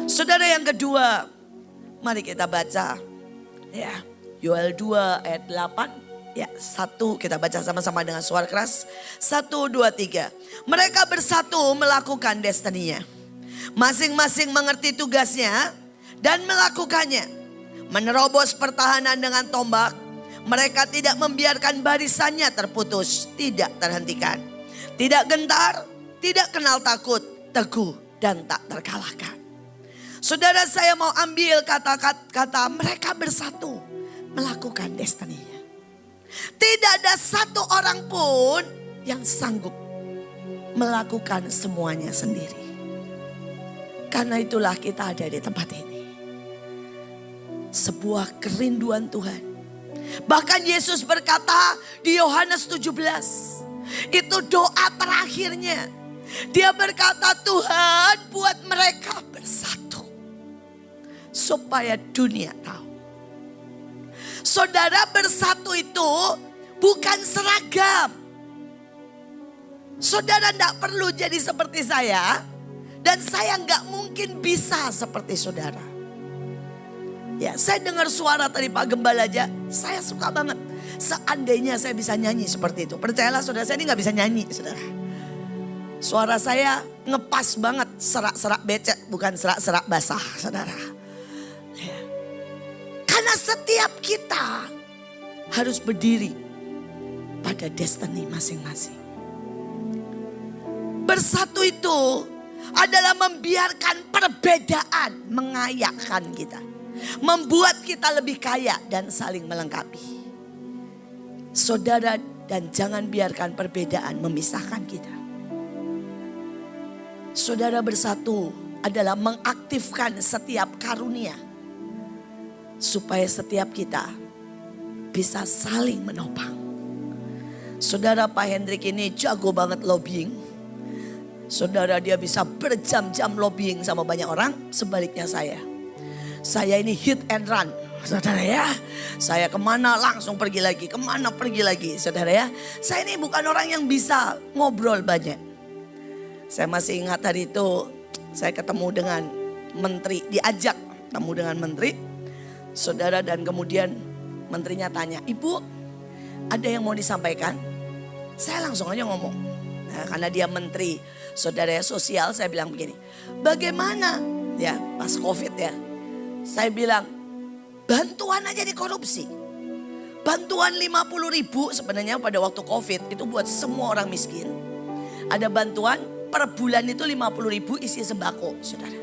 Saudara, yang kedua, mari kita baca. Ya, Yoel 2 ayat 8. Ya, 1 kita baca sama-sama dengan suara keras. 1, 2, 3. Mereka bersatu melakukan destininya. Masing-masing mengerti tugasnya dan melakukannya. Menerobos pertahanan dengan tombak. Mereka tidak membiarkan barisannya terputus, tidak terhentikan. Tidak gentar, tidak kenal takut, teguh dan tak terkalahkan. Saudara, saya mau ambil kata-kata mereka bersatu melakukan destininya. Tidak ada satu orang pun yang sanggup melakukan semuanya sendiri. Karena itulah kita ada di tempat ini. Sebuah kerinduan Tuhan. Bahkan Yesus berkata di Yohanes 17. Itu doa terakhirnya. Dia berkata, Tuhan buat mereka bersatu. Supaya dunia tahu. Saudara, bersatu itu bukan seragam. Saudara tidak perlu jadi seperti saya. Dan saya nggak mungkin bisa seperti saudara. Ya, saya dengar suara tadi Pak Gembala aja. Saya suka banget. Seandainya saya bisa nyanyi seperti itu. Percayalah saudara, saya ini nggak bisa nyanyi saudara. Suara saya ngepas banget. Serak-serak becek, bukan serak-serak basah saudara. Karena setiap kita harus berdiri pada destiny masing-masing. Bersatu itu adalah membiarkan perbedaan mengayakkan kita. Membuat kita lebih kaya dan saling melengkapi. Saudara, dan jangan biarkan perbedaan memisahkan kita. Saudara, bersatu adalah mengaktifkan setiap karunia. Supaya setiap kita bisa saling menopang. Saudara, Pak Hendrik ini jago banget lobbying. Saudara, dia bisa berjam-jam lobbying sama banyak orang. Sebaliknya saya ini hit and run. Saudara ya, saya kemana langsung pergi lagi, kemana pergi lagi. Saudara ya, saya ini bukan orang yang bisa ngobrol banyak. Saya masih ingat hari itu saya ketemu dengan menteri, diajak ketemu dengan menteri. Saudara, dan kemudian menterinya tanya, Ibu ada yang mau disampaikan? Saya langsung aja ngomong. Nah, karena dia menteri saudara sosial, saya bilang begini. Bagaimana? Ya pas COVID ya. Saya bilang bantuan aja dikorupsi. Bantuan 50.000 sebenarnya pada waktu COVID itu buat semua orang miskin. Ada bantuan per bulan itu 50.000 isi sembako saudara.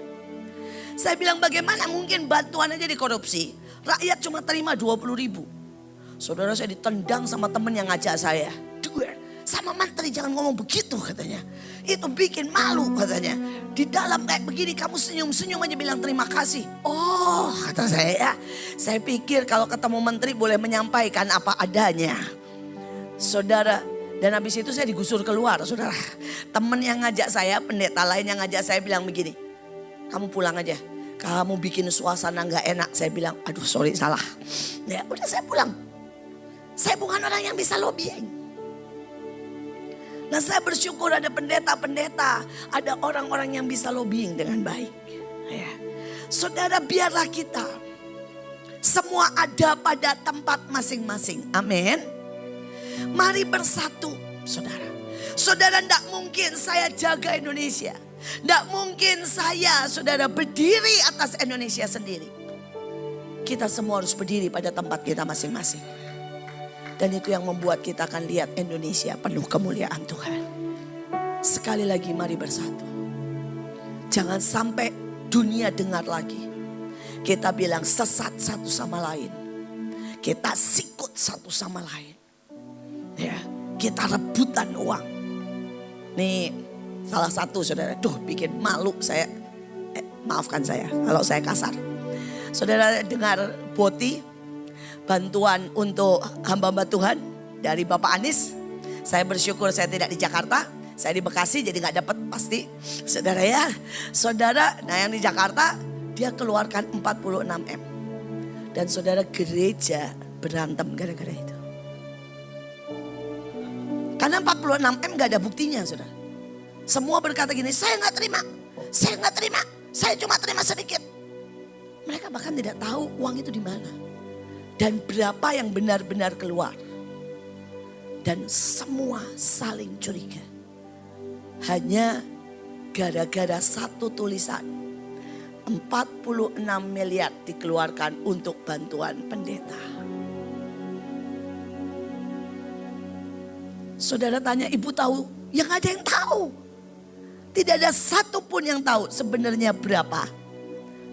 Saya bilang bagaimana mungkin bantuan aja dikorupsi. Rakyat cuma terima 20.000. Saudara, saya ditendang sama temen yang ngajak saya. Sama menteri jangan ngomong begitu katanya. Itu bikin malu katanya. Di dalam kayak begini kamu senyum-senyum aja bilang terima kasih. Oh kata saya. Saya pikir kalau ketemu menteri boleh menyampaikan apa adanya. Saudara, dan habis itu saya digusur keluar saudara. Temen yang ngajak saya, pendeta lain yang ngajak saya bilang begini. Kamu pulang aja. Kamu bikin suasana gak enak. Saya bilang, aduh sorry salah. Ya udah saya pulang. Saya bukan orang yang bisa lobbying. Nah saya bersyukur ada pendeta-pendeta. Ada orang-orang yang bisa lobbying dengan baik. Ya. Saudara, biarlah kita semua ada pada tempat masing-masing. Amin. Mari bersatu saudara. Saudara, tidak mungkin saya jaga Indonesia. Tidak mungkin saya, saudara, berdiri atas Indonesia sendiri. Kita semua harus berdiri pada tempat kita masing-masing. Dan itu yang membuat kita akan lihat Indonesia penuh kemuliaan Tuhan. Sekali lagi mari bersatu. Jangan sampai dunia dengar lagi. Kita bilang sesat satu sama lain. Kita sikut satu sama lain. Ya, kita rebutan uang. Nih salah satu saudara, bikin malu saya. Maafkan saya kalau saya kasar. Saudara dengar Boti, bantuan untuk hamba-hamba Tuhan dari Bapak Anies. Saya bersyukur saya tidak di Jakarta. Saya di Bekasi jadi gak dapat pasti. Saudara ya, saudara, nah yang di Jakarta dia keluarkan 46 M. Dan saudara gereja berantem gara-gara itu. Karena 46 M gak ada buktinya saudara. Semua berkata gini, saya gak terima, saya cuma terima sedikit. Mereka bahkan tidak tahu uang itu di mana. Dan berapa yang benar-benar keluar. Dan semua saling curiga. Hanya gara-gara satu tulisan 46 miliar dikeluarkan untuk bantuan pendeta. Saudara tanya, ibu tahu? Yang ada yang tahu. Tidak ada satupun yang tahu sebenarnya berapa.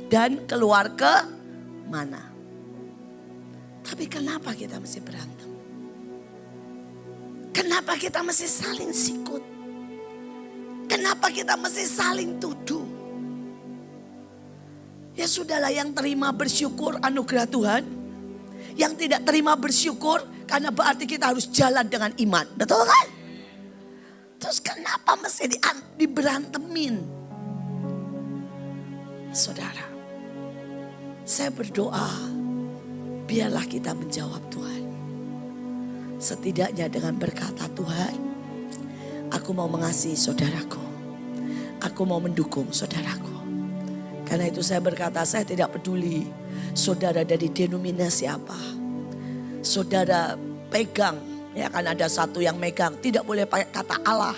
Dan keluar ke mana. Tapi kenapa kita mesti berantem? Kenapa kita mesti saling sikut? Kenapa kita mesti saling tuduh? Ya sudahlah, yang terima bersyukur anugerah Tuhan. Yang tidak terima bersyukur karena berarti kita harus jalan dengan iman. Betul kan? Terus kenapa mesti diberantemin? Saudara, saya berdoa biarlah kita menjawab Tuhan. Setidaknya dengan berkata, Tuhan, aku mau mengasihi saudaraku. Aku mau mendukung saudaraku. Karena itu saya berkata, saya tidak peduli saudara dari denominasi apa. Saudara pegang, ya kan ada satu yang megang, tidak boleh pakai kata Allah.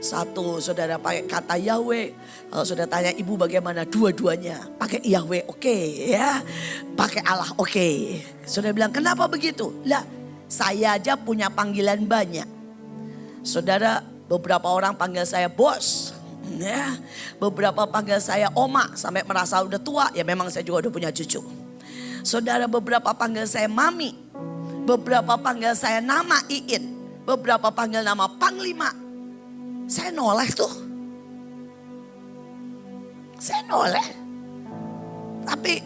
Satu saudara pakai kata Yahweh. Kalau saudara tanya ibu bagaimana, dua-duanya pakai Yahweh oke, ya. Pakai Allah oke. Saudara bilang kenapa begitu? Lah saya aja punya panggilan banyak. Saudara, beberapa orang panggil saya bos. Ya, beberapa panggil saya oma sampai merasa udah tua. Ya memang saya juga udah punya cucu. Saudara, beberapa panggil saya mami. Beberapa panggil saya nama Iin. Beberapa panggil nama Panglima. Saya noleh tuh. Saya noleh. Tapi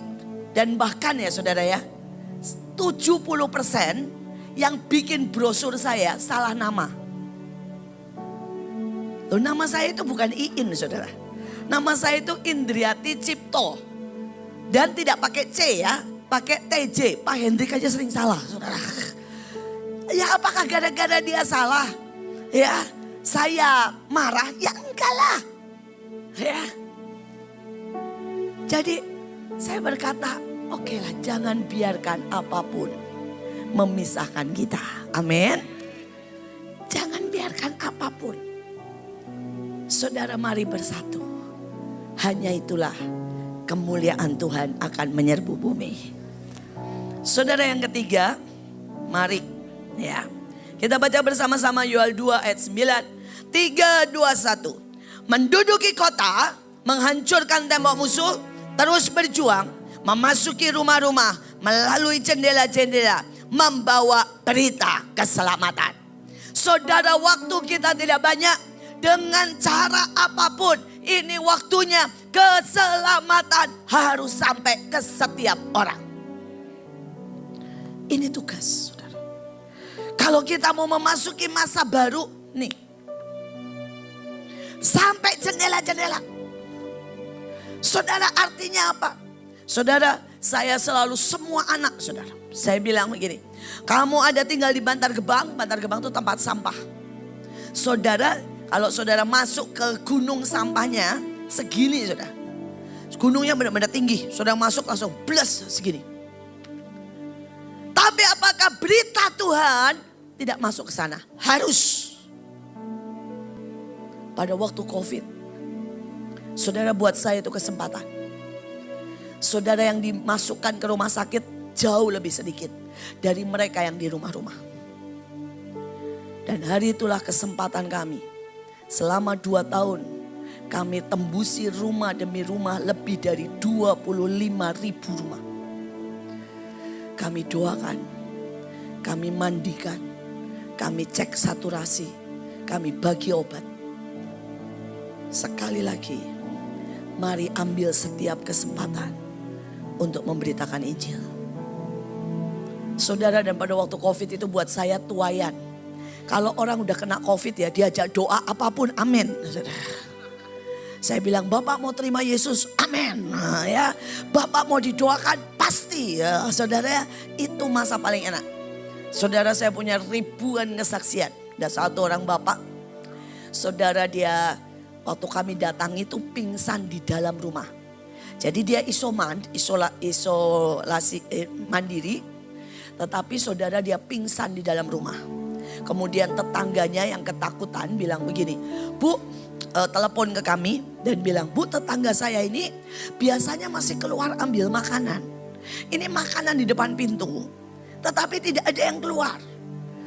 dan bahkan ya saudara ya, 70% yang bikin brosur saya salah nama. Loh, nama saya itu bukan Iin saudara. Nama saya itu Indriati Cipto. Dan tidak pakai C ya, pakai TJ. Pak Hendrik aja sering salah saudara. Ya apakah gara-gara dia salah? Ya saya marah? Ya enggak lah. Ya. Jadi saya berkata, oke lah, jangan biarkan apapun memisahkan kita. Amin. Jangan biarkan apapun. Saudara, mari bersatu. Hanya itulah kemuliaan Tuhan akan menyerbu bumi. Saudara, yang ketiga, mari ya. Kita baca bersama-sama Yoel 2 ayat 9. 3, 2, 1. Menduduki kota, menghancurkan tembok musuh, terus berjuang, memasuki rumah-rumah, melalui jendela-jendela, membawa berita keselamatan. Saudara, waktu kita tidak banyak. Dengan cara apapun, ini waktunya keselamatan harus sampai ke setiap orang. Ini tugas, saudara. Kalau kita mau memasuki masa baru, nih. Sampai jendela-jendela. Saudara, artinya apa? Saudara, saya selalu semua anak, saudara. Saya bilang begini, kamu ada tinggal di Bantar Gebang itu tempat sampah. Saudara, kalau saudara masuk ke gunung sampahnya segini saudara. Gunungnya benar-benar tinggi. Saudara masuk langsung bles segini. Tapi apakah berita Tuhan tidak masuk ke sana? Harus. Pada waktu COVID, saudara buat saya itu kesempatan. Saudara yang dimasukkan ke rumah sakit jauh lebih sedikit dari mereka yang di rumah-rumah. Dan hari itulah kesempatan kami. Selama 2 tahun kami tembusi rumah demi rumah lebih dari 25.000 rumah. Kami doakan, kami mandikan, kami cek saturasi, kami bagi obat. Sekali lagi, mari ambil setiap kesempatan untuk memberitakan Injil. Saudara, dan pada waktu COVID itu buat saya tuayan. Kalau orang udah kena COVID ya, diajak doa apapun, amin. Saya bilang, Bapak mau terima Yesus, amin. Nah, ya, Bapak mau didoakan, pasti. Ya, saudara, itu masa paling enak. Saudara, saya punya ribuan kesaksian. Ada satu orang bapak, saudara, dia waktu kami datang itu pingsan di dalam rumah. Jadi dia isolasi mandiri, tetapi saudara dia pingsan di dalam rumah. Kemudian tetangganya yang ketakutan bilang begini, Bu, telepon ke kami dan bilang, Bu, tetangga saya ini biasanya masih keluar ambil makanan. Ini makanan di depan pintu, tetapi tidak ada yang keluar.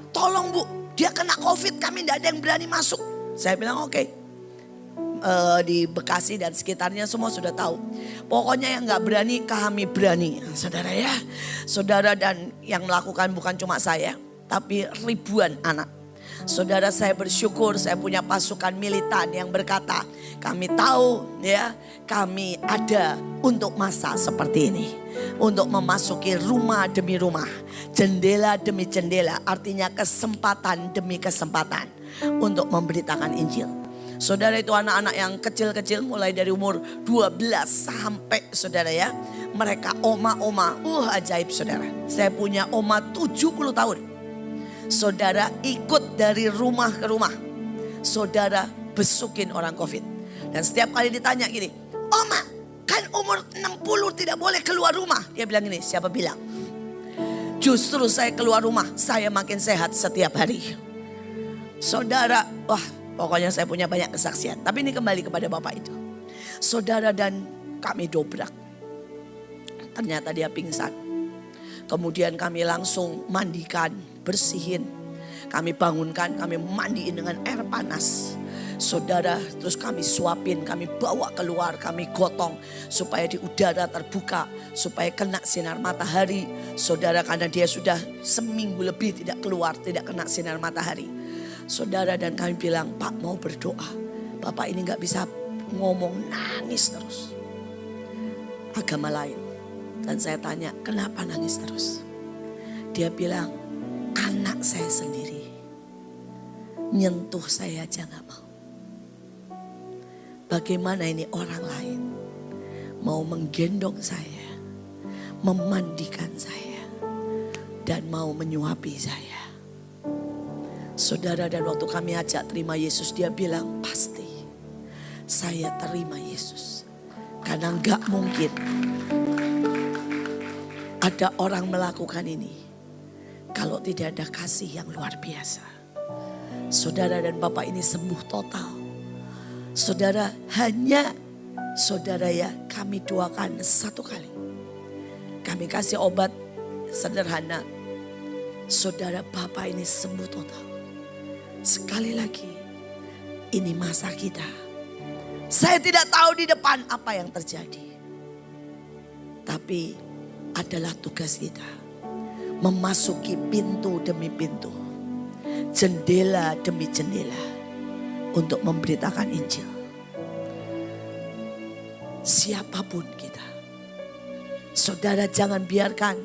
Tolong Bu, dia kena COVID, kami tidak ada yang berani masuk. Saya bilang oke. Di Bekasi dan sekitarnya semua sudah tahu. Pokoknya yang gak berani, kami berani. Saudara ya, saudara, dan yang melakukan bukan cuma saya, tapi ribuan anak. Saudara, saya bersyukur saya punya pasukan militan yang berkata, kami tahu ya, kami ada untuk masa seperti ini. Untuk memasuki rumah demi rumah, jendela demi jendela, artinya kesempatan demi kesempatan untuk memberitakan Injil. Saudara, itu anak-anak yang kecil-kecil mulai dari umur 12 sampai saudara ya, mereka oma-oma, ajaib saudara. Saya punya oma 70 tahun. Saudara ikut dari rumah ke rumah. Saudara besukin orang COVID. Dan setiap kali ditanya gini, Oma kan umur 60 tidak boleh keluar rumah. Dia bilang gini, siapa bilang? Justru saya keluar rumah, saya makin sehat setiap hari. Saudara, pokoknya saya punya banyak kesaksian. Tapi ini kembali kepada Bapak itu. Saudara, dan kami dobrak. Ternyata dia pingsan. Kemudian kami langsung mandikan, bersihin. Kami bangunkan, kami mandiin dengan air panas. Saudara, terus kami suapin, kami bawa keluar, kami gotong. Supaya di udara terbuka, supaya kena sinar matahari. Saudara, karena dia sudah seminggu lebih tidak keluar, tidak kena sinar matahari. Saudara, dan kami bilang, Pak mau berdoa. Bapak ini gak bisa ngomong, nangis terus. Agama lain. Dan saya tanya, kenapa nangis terus? Dia bilang, anak saya sendiri nyentuh saya aja gak mau. Bagaimana ini orang lain mau menggendong saya, memandikan saya, dan mau menyuapi saya. Saudara, dan waktu kami ajak terima Yesus, dia bilang pasti saya terima Yesus. Karena gak mungkin ada orang melakukan ini kalau tidak ada kasih yang luar biasa. Saudara, dan Bapak ini sembuh total. Saudara, hanya saudara ya, kami doakan 1 kali. Kami kasih obat sederhana. Saudara, Bapak ini sembuh total. Sekali lagi, ini masa kita. Saya tidak tahu di depan apa yang terjadi. Tapi adalah tugas kita. Memasuki pintu demi pintu. Jendela demi jendela. Untuk memberitakan Injil. Siapapun kita. Saudara, jangan biarkan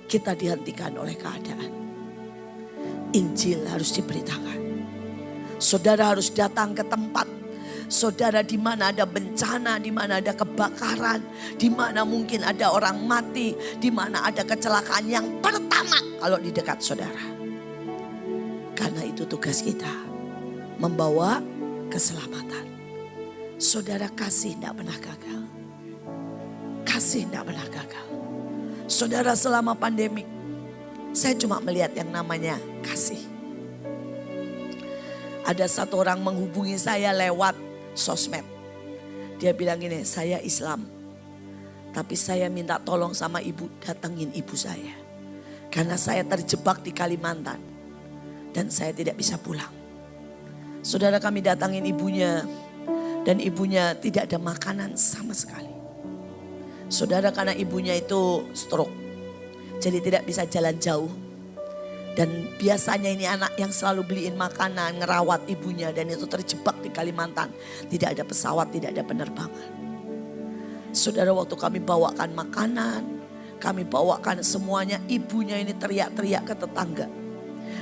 kita dihentikan oleh keadaan. Injil harus diberitakan. Saudara harus datang ke tempat. Saudara, di mana ada bencana, di mana ada kebakaran, di mana mungkin ada orang mati, di mana ada kecelakaan yang pertama kalau di dekat saudara. Karena itu tugas kita, membawa keselamatan. Saudara, kasih tidak pernah gagal. Kasih tidak pernah gagal. Saudara, selama pandemik, saya cuma melihat yang namanya kasih. Ada satu orang menghubungi saya lewat sosmed. Dia bilang gini, saya Islam. Tapi saya minta tolong sama ibu, datengin ibu saya. Karena saya terjebak di Kalimantan. Dan saya tidak bisa pulang. Saudara, kami datangin ibunya dan ibunya tidak ada makanan sama sekali. Saudara, karena ibunya itu stroke, jadi tidak bisa jalan jauh. Dan biasanya ini anak yang selalu beliin makanan, ngerawat ibunya, dan itu terjebak di Kalimantan. Tidak ada pesawat, tidak ada penerbangan. Saudara, waktu kami bawakan makanan, kami bawakan semuanya, ibunya ini teriak-teriak ke tetangga.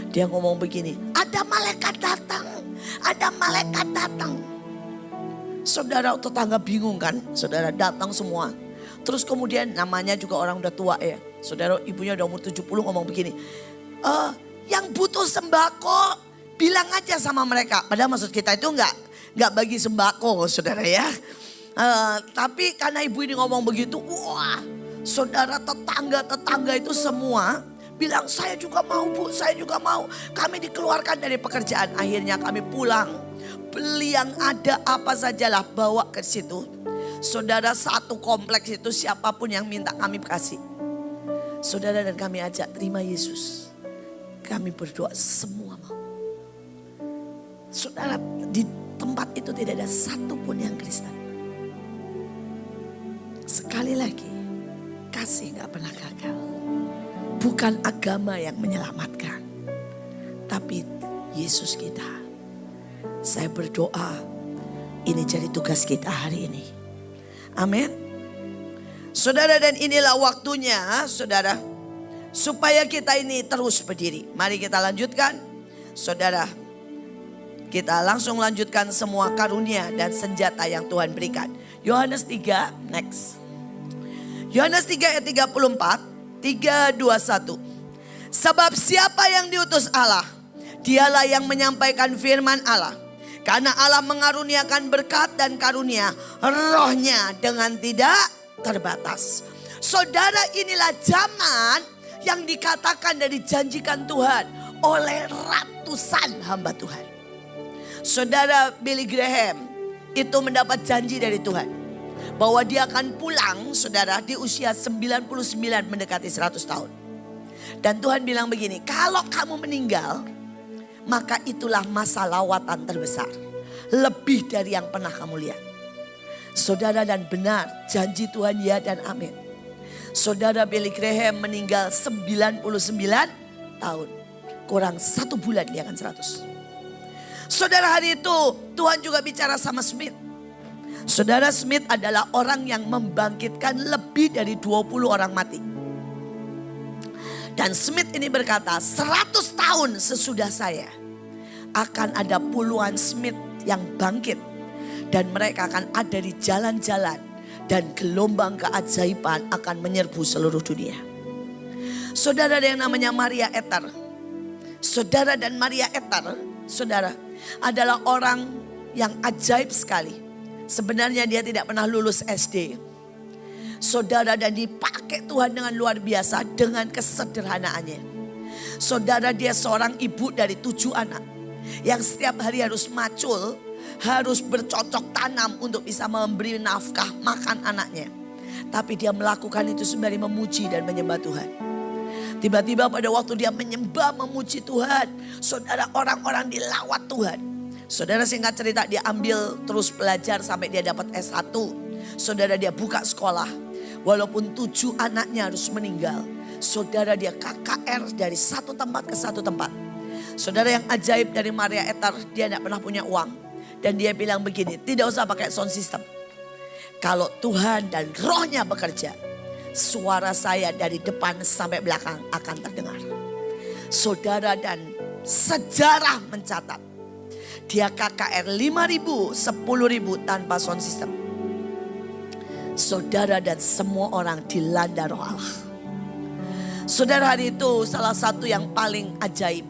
Dia ngomong begini, ada malaikat datang, ada malaikat datang. Saudara, tetangga bingung kan, saudara, datang semua. Terus kemudian namanya juga orang udah tua ya. Saudara, ibunya udah umur 70 ngomong begini, yang butuh sembako bilang aja sama mereka. Padahal maksud kita itu nggak bagi sembako, saudara ya. Tapi karena ibu ini ngomong begitu, wah, saudara, tetangga itu semua bilang, saya juga mau bu, saya juga mau. Kami dikeluarkan dari pekerjaan. Akhirnya kami pulang, beli yang ada apa sajalah bawa ke situ. Saudara, satu kompleks itu siapapun yang minta kami kasih. Saudara, dan kami ajak terima Yesus. Kami berdoa semua mau. Saudara, di tempat itu tidak ada satupun yang Kristen. Sekali lagi, kasih gak pernah gagal. Bukan agama yang menyelamatkan, tapi Yesus kita. Saya berdoa ini jadi tugas kita hari ini. Amin. Saudara, dan inilah waktunya, saudara, supaya kita ini terus berdiri. Mari kita lanjutkan. Saudara, kita langsung lanjutkan semua karunia dan senjata yang Tuhan berikan. Yohanes 3, next. Yohanes 3 ayat 34, 3:21. Sebab siapa yang diutus Allah, dialah yang menyampaikan firman Allah. Karena Allah mengaruniakan berkat dan karunia rohnya dengan tidak terbatas. Saudara, inilah zaman yang dikatakan dan dijanjikan Tuhan oleh ratusan hamba Tuhan. Saudara, Billy Graham itu mendapat janji dari Tuhan bahwa dia akan pulang, saudara, di usia 99 mendekati 100 tahun. Dan Tuhan bilang begini, kalau kamu meninggal, maka itulah masa lawatan terbesar. Lebih dari yang pernah kamu lihat. Saudara, dan benar janji Tuhan ya dan amin. Saudara, Billy Graham meninggal 99 tahun. Kurang 1 bulan dia akan 100. Saudara, hari itu Tuhan juga bicara sama Smith. Saudara, Smith adalah orang yang membangkitkan lebih dari 20 orang mati. Dan Smith ini berkata, 100 tahun sesudah saya akan ada puluhan Smith yang bangkit. Dan mereka akan ada di jalan-jalan. Dan gelombang keajaiban akan menyerbu seluruh dunia. Saudara, ada yang namanya Maria Ether. Saudara, dan Maria Ether, saudara, adalah orang yang ajaib sekali. Sebenarnya dia tidak pernah lulus SD. Saudara, dan dipakai Tuhan dengan luar biasa dengan kesederhanaannya. Saudara, dia seorang ibu dari 7 anak. Yang setiap hari harus macul, harus bercocok tanam untuk bisa memberi nafkah makan anaknya. Tapi dia melakukan itu sembari memuji dan menyembah Tuhan. Tiba-tiba pada waktu dia menyembah memuji Tuhan, saudara, orang-orang dilawat Tuhan. Saudara, singkat cerita, dia ambil terus belajar sampai dia dapat S1. Saudara, dia buka sekolah. Walaupun 7 anaknya harus meninggal. Saudara, dia KKR dari satu tempat ke satu tempat. Saudara, yang ajaib dari Maria Ether, dia tidak pernah punya uang. Dan dia bilang begini, tidak usah pakai sound system. Kalau Tuhan dan rohnya bekerja, suara saya dari depan sampai belakang akan terdengar. Saudara, dan sejarah mencatat, dia KKR 5.000, 10.000 tanpa sound system. Saudara, dan semua orang dilanda roh Allah. Saudara, hari itu salah satu yang paling ajaib.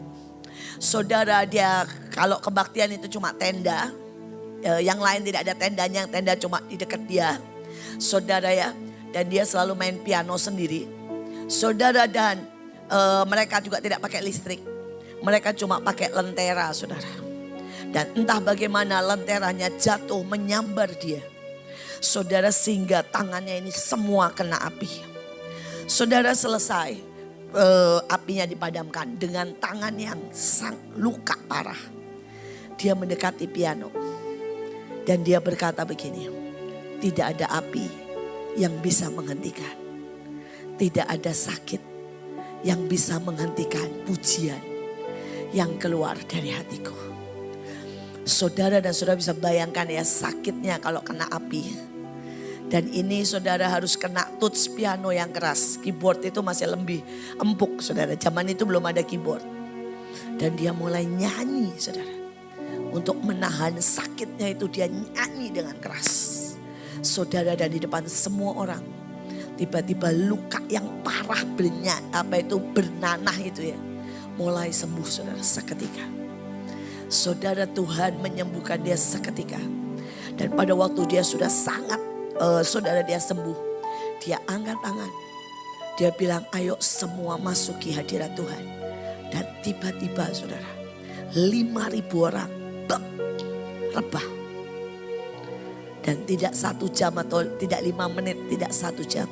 Saudara, dia kalau kebaktian itu cuma tenda. Yang lain tidak ada tendanya, yang tenda cuma di dekat dia. Saudara ya, dan dia selalu main piano sendiri. Saudara, dan mereka juga tidak pakai listrik. Mereka cuma pakai lentera, saudara. Dan entah bagaimana lenteranya jatuh menyambar dia. Saudara, sehingga tangannya ini semua kena api. Saudara, selesai apinya dipadamkan dengan tangan yang luka parah. dia mendekati piano. Dan dia berkata begini, tidak ada api yang bisa menghentikan. Tidak ada sakit yang bisa menghentikan pujian yang keluar dari hatiku. Saudara dan saudara bisa bayangkan ya sakitnya kalau kena api. Dan ini saudara harus kena touch piano yang keras. Keyboard itu masih lebih empuk saudara. Zaman itu belum ada keyboard. Dan dia mulai nyanyi saudara. Untuk menahan sakitnya itu dia nyanyi dengan keras. Saudara, dan di depan semua orang. Tiba-tiba luka yang parah bernanah itu ya. Mulai sembuh saudara seketika. Saudara, Tuhan menyembuhkan dia seketika. Dan pada waktu dia sudah sangat, saudara dia sembuh. Dia angkat tangan. Dia bilang ayo semua masuki hadirat Tuhan. Dan tiba-tiba saudara 5.000 orang rebah. Dan tidak 1 jam atau tidak 5 menit, tidak 1 jam.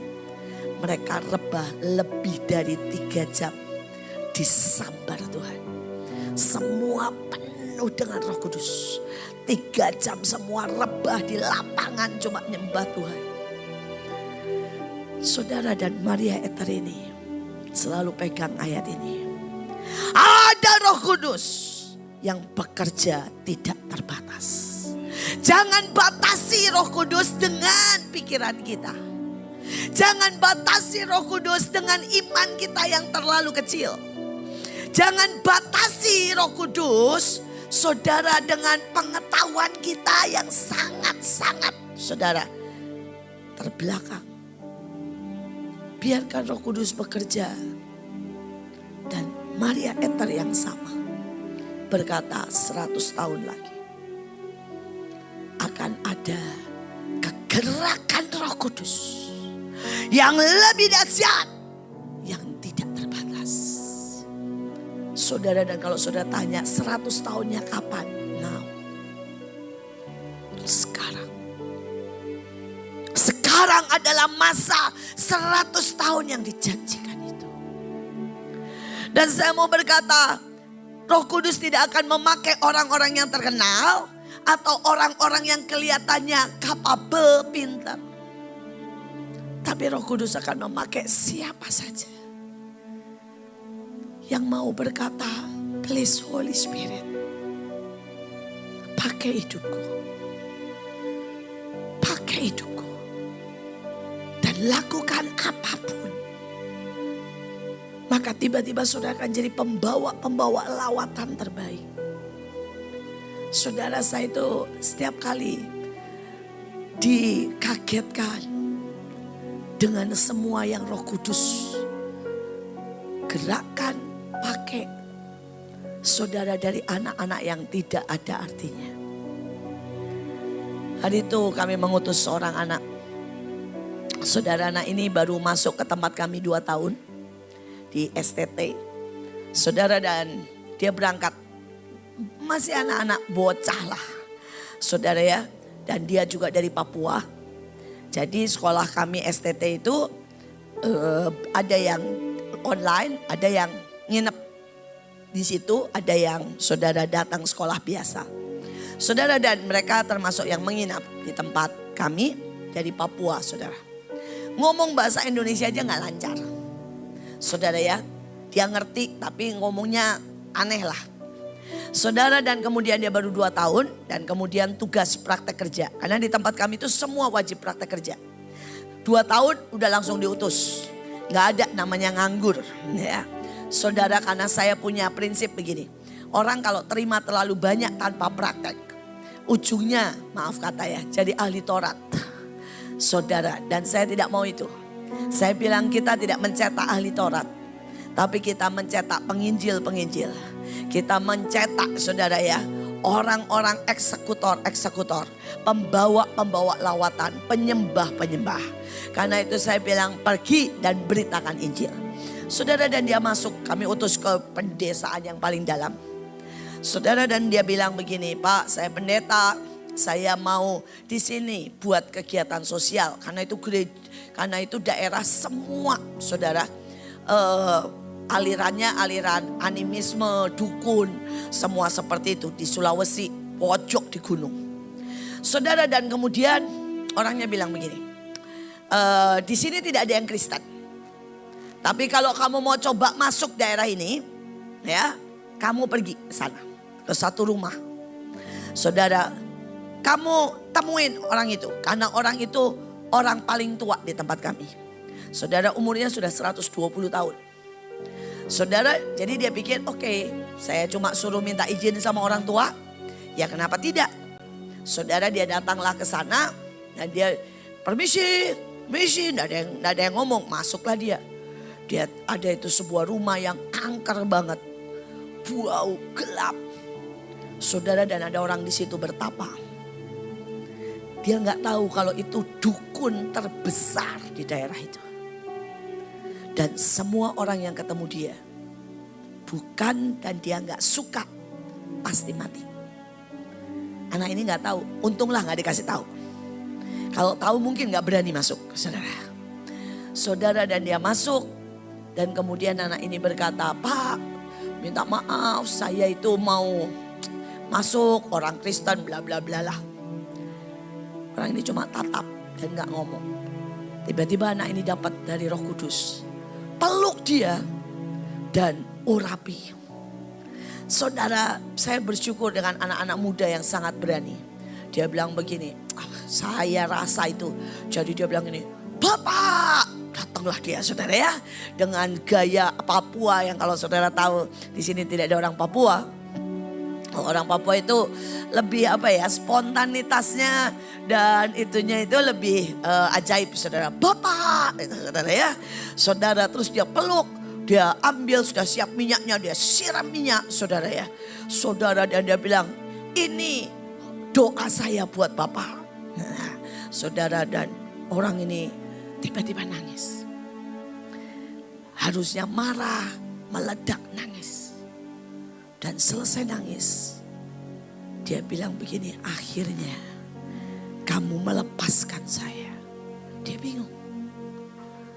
Mereka rebah lebih dari 3 jam. Disambar Tuhan. Semua penuh dengan Roh Kudus. 3 jam semua rebah di lapangan cuma nyembah Tuhan. Saudara, dan Maria Ether ini selalu pegang ayat ini. Ada Roh Kudus yang bekerja tidak terbatas. Jangan batasi Roh Kudus dengan pikiran kita. Jangan batasi Roh Kudus dengan iman kita yang terlalu kecil. Jangan batasi Roh Kudus, saudara, dengan pengetahuan kita yang sangat-sangat, saudara, terbelakang. Biarkan Roh Kudus bekerja. Dan Maria Ether yang sama berkata 100 tahun lagi akan ada kegerakan Roh Kudus yang lebih dahsyat, yang tidak terbatas. Saudara, dan kalau saudara tanya 100 tahunnya kapan? Now. Sekarang. Sekarang adalah masa 100 tahun yang dijanjikan itu. Dan saya mau berkata, Roh Kudus tidak akan memakai orang-orang yang terkenal atau orang-orang yang kelihatannya capable, pintar. Tapi Roh Kudus akan memakai siapa saja yang mau berkata, please Holy Spirit, pakai hidupku. Pakai hidupku. Dan lakukan apapun. Maka tiba-tiba saudara akan jadi pembawa lawatan terbaik. Saudara, saya itu setiap kali dikagetkan dengan semua yang Roh Kudus gerakkan, pakai. Saudara, dari anak-anak yang tidak ada artinya. Hari itu kami mengutus seorang anak. Saudara, anak ini baru masuk ke tempat kami 2 tahun. Di STT. Saudara, dan dia berangkat. Masih anak-anak bocah lah. Saudara ya. Dan dia juga dari Papua. Jadi sekolah kami STT itu ada yang online, ada yang nginep di situ, ada yang saudara datang sekolah biasa. Saudara, dan mereka termasuk yang menginap di tempat kami dari Papua, saudara. Ngomong bahasa Indonesia aja nggak lancar. Saudara ya, dia ngerti tapi ngomongnya aneh lah. Saudara, dan kemudian dia baru 2 tahun dan kemudian tugas praktek kerja. Karena di tempat kami itu semua wajib praktek kerja. 2 tahun udah langsung diutus. Gak ada namanya nganggur. Ya. Saudara, karena saya punya prinsip begini. Orang kalau terima terlalu banyak tanpa praktek, ujungnya maaf kata ya, jadi ahli Taurat. Saudara, dan saya tidak mau itu. Saya bilang kita tidak mencetak ahli Taurat. Tapi kita mencetak penginjil-penginjil. Kita mencetak, saudara ya, orang-orang eksekutor. Pembawa-pembawa lawatan, penyembah-penyembah. Karena itu saya bilang pergi dan beritakan Injil. Saudara, dan dia masuk, kami utus ke pedesaan yang paling dalam. Saudara, dan dia bilang begini, Pak, saya pendeta. Saya mau di sini buat kegiatan sosial. Karena itu daerah semua, saudara. Alirannya aliran animisme, dukun, semua seperti itu di Sulawesi. pojok di gunung. Saudara, dan kemudian orangnya bilang begini, di sini tidak ada yang Kristen. Tapi kalau kamu mau coba masuk daerah ini, ya, kamu pergi ke sana, ke satu rumah. Saudara, kamu temuin orang itu, karena orang itu orang paling tua di tempat kami. Saudara, umurnya sudah 120 tahun. Saudara, jadi dia pikir, oke, saya cuma suruh minta izin sama orang tua, ya kenapa tidak? Saudara, dia datanglah ke sana, dan dia permisi, tidak ada yang ngomong, masuklah dia. Dia ada itu sebuah rumah yang angker banget, bau gelap. Saudara, dan ada orang di situ bertapa. Dia nggak tahu kalau itu dukun terbesar di daerah itu. Dan semua orang yang ketemu dia, bukan dan dia nggak suka, pasti mati. Anak ini nggak tahu, untunglah nggak dikasih tahu. Kalau tahu mungkin nggak berani masuk, saudara. Saudara, dan dia masuk, dan kemudian anak ini berkata, Pak, minta maaf, saya itu mau masuk, orang Kristen, bla bla bla lah. Orang ini cuma tatap dan nggak ngomong. Tiba-tiba anak ini dapat dari Roh Kudus, peluk dia dan urapi. Saudara, saya bersyukur dengan anak-anak muda yang sangat berani. Dia bilang begini, saya rasa itu. Jadi dia bilang ini, Bapak, datanglah dia, saudara ya, dengan gaya Papua yang kalau saudara tahu di sini tidak ada orang Papua. Orang Papua itu lebih spontanitasnya dan itunya itu lebih ajaib, saudara. Bapak, itu, saudara ya. Saudara, terus dia peluk, dia ambil, sudah siap minyaknya, dia siram minyak, saudara ya. Saudara, dan dia bilang, ini doa saya buat Bapak. Nah, saudara, dan orang ini tiba-tiba nangis. Harusnya marah, meledak nangis. Dan selesai nangis, dia bilang begini, akhirnya kamu melepaskan saya. Dia bingung.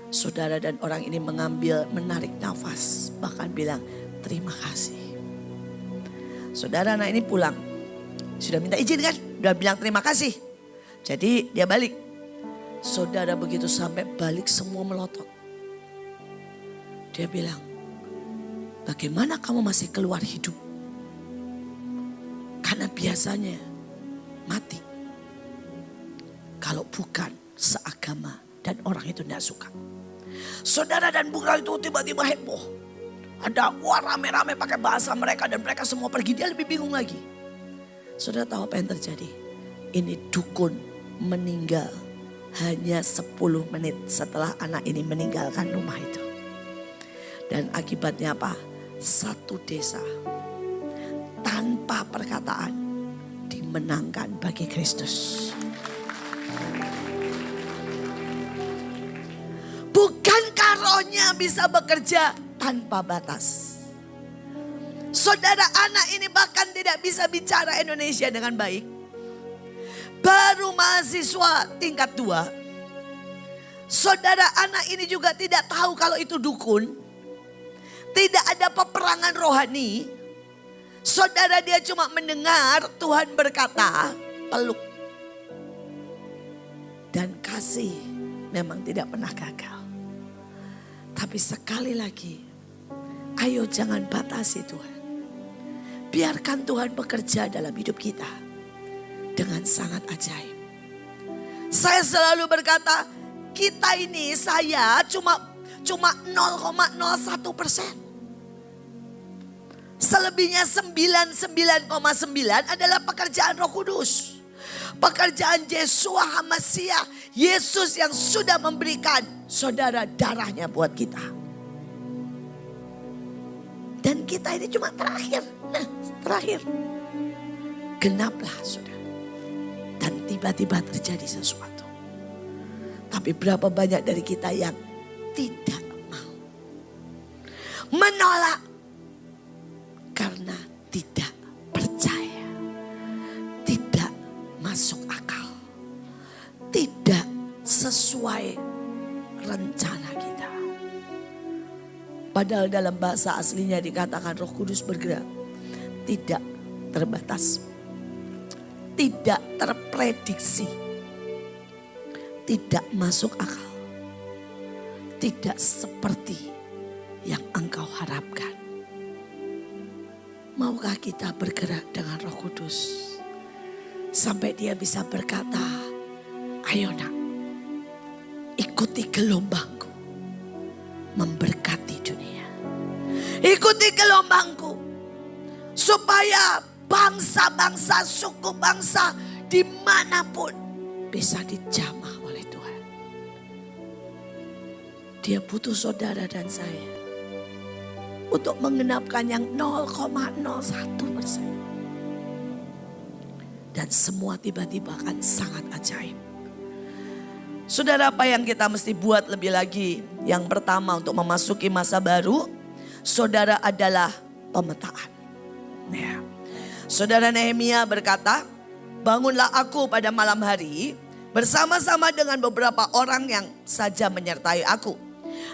Saudara, dan orang ini menarik nafas, bahkan bilang terima kasih. Saudara, anak ini pulang. Sudah minta izin kan? Udah bilang terima kasih. Jadi dia balik. Saudara, begitu sampai balik semua melotot. Dia bilang, bagaimana kamu masih keluar hidup? Karena biasanya mati. Kalau bukan seagama dan orang itu tidak suka. Saudara, dan bukan itu tiba-tiba heboh. Ada rame-rame pakai bahasa mereka dan mereka semua pergi. Dia lebih bingung lagi. Saudara tahu apa yang terjadi? Ini dukun meninggal hanya 10 menit setelah anak ini meninggalkan rumah itu. Dan akibatnya apa? Satu desa tanpa perkataan dimenangkan bagi Kristus. Bukankah rohnya bisa bekerja tanpa batas? Saudara, anak ini bahkan tidak bisa bicara Indonesia dengan baik. Baru mahasiswa tingkat 2. Saudara, anak ini juga tidak tahu kalau itu dukun. Tidak ada peperangan rohani. Saudara, dia cuma mendengar Tuhan berkata, peluk. Dan kasih memang tidak pernah gagal. Tapi sekali lagi, ayo jangan batasi Tuhan. Biarkan Tuhan bekerja dalam hidup kita dengan sangat ajaib. Saya selalu berkata, kita ini, saya cuma 0,01%. Selebihnya 99,9 adalah pekerjaan Roh Kudus. Pekerjaan Yeshua HaMashiach. Yesus yang sudah memberikan saudara darahnya buat kita. Dan kita ini cuma terakhir. Nah, terakhir. Genaplah saudara. Dan tiba-tiba terjadi sesuatu. Tapi berapa banyak dari kita yang tidak mau. Menolak. Karena tidak percaya. Tidak masuk akal. Tidak sesuai rencana kita. Padahal dalam bahasa aslinya dikatakan Roh Kudus bergerak. Tidak terbatas. tidak terprediksi, tidak masuk akal, tidak seperti yang engkau harapkan. Maukah kita bergerak dengan Roh Kudus sampai dia bisa berkata, ayo nak, ikuti gelombangku memberkati dunia. Ikuti gelombangku supaya bangsa-bangsa, suku bangsa dimanapun bisa dijamah oleh Tuhan. Dia butuh saudara dan saya untuk menggenapkan yang 0,01%. Dan semua tiba-tiba akan sangat ajaib. Saudara, apa yang kita mesti buat lebih lagi? Yang pertama, untuk memasuki masa baru, saudara, adalah pemetaan. Ya. Saudara Nehemia berkata, bangunlah aku pada malam hari bersama-sama dengan beberapa orang yang saja menyertai aku.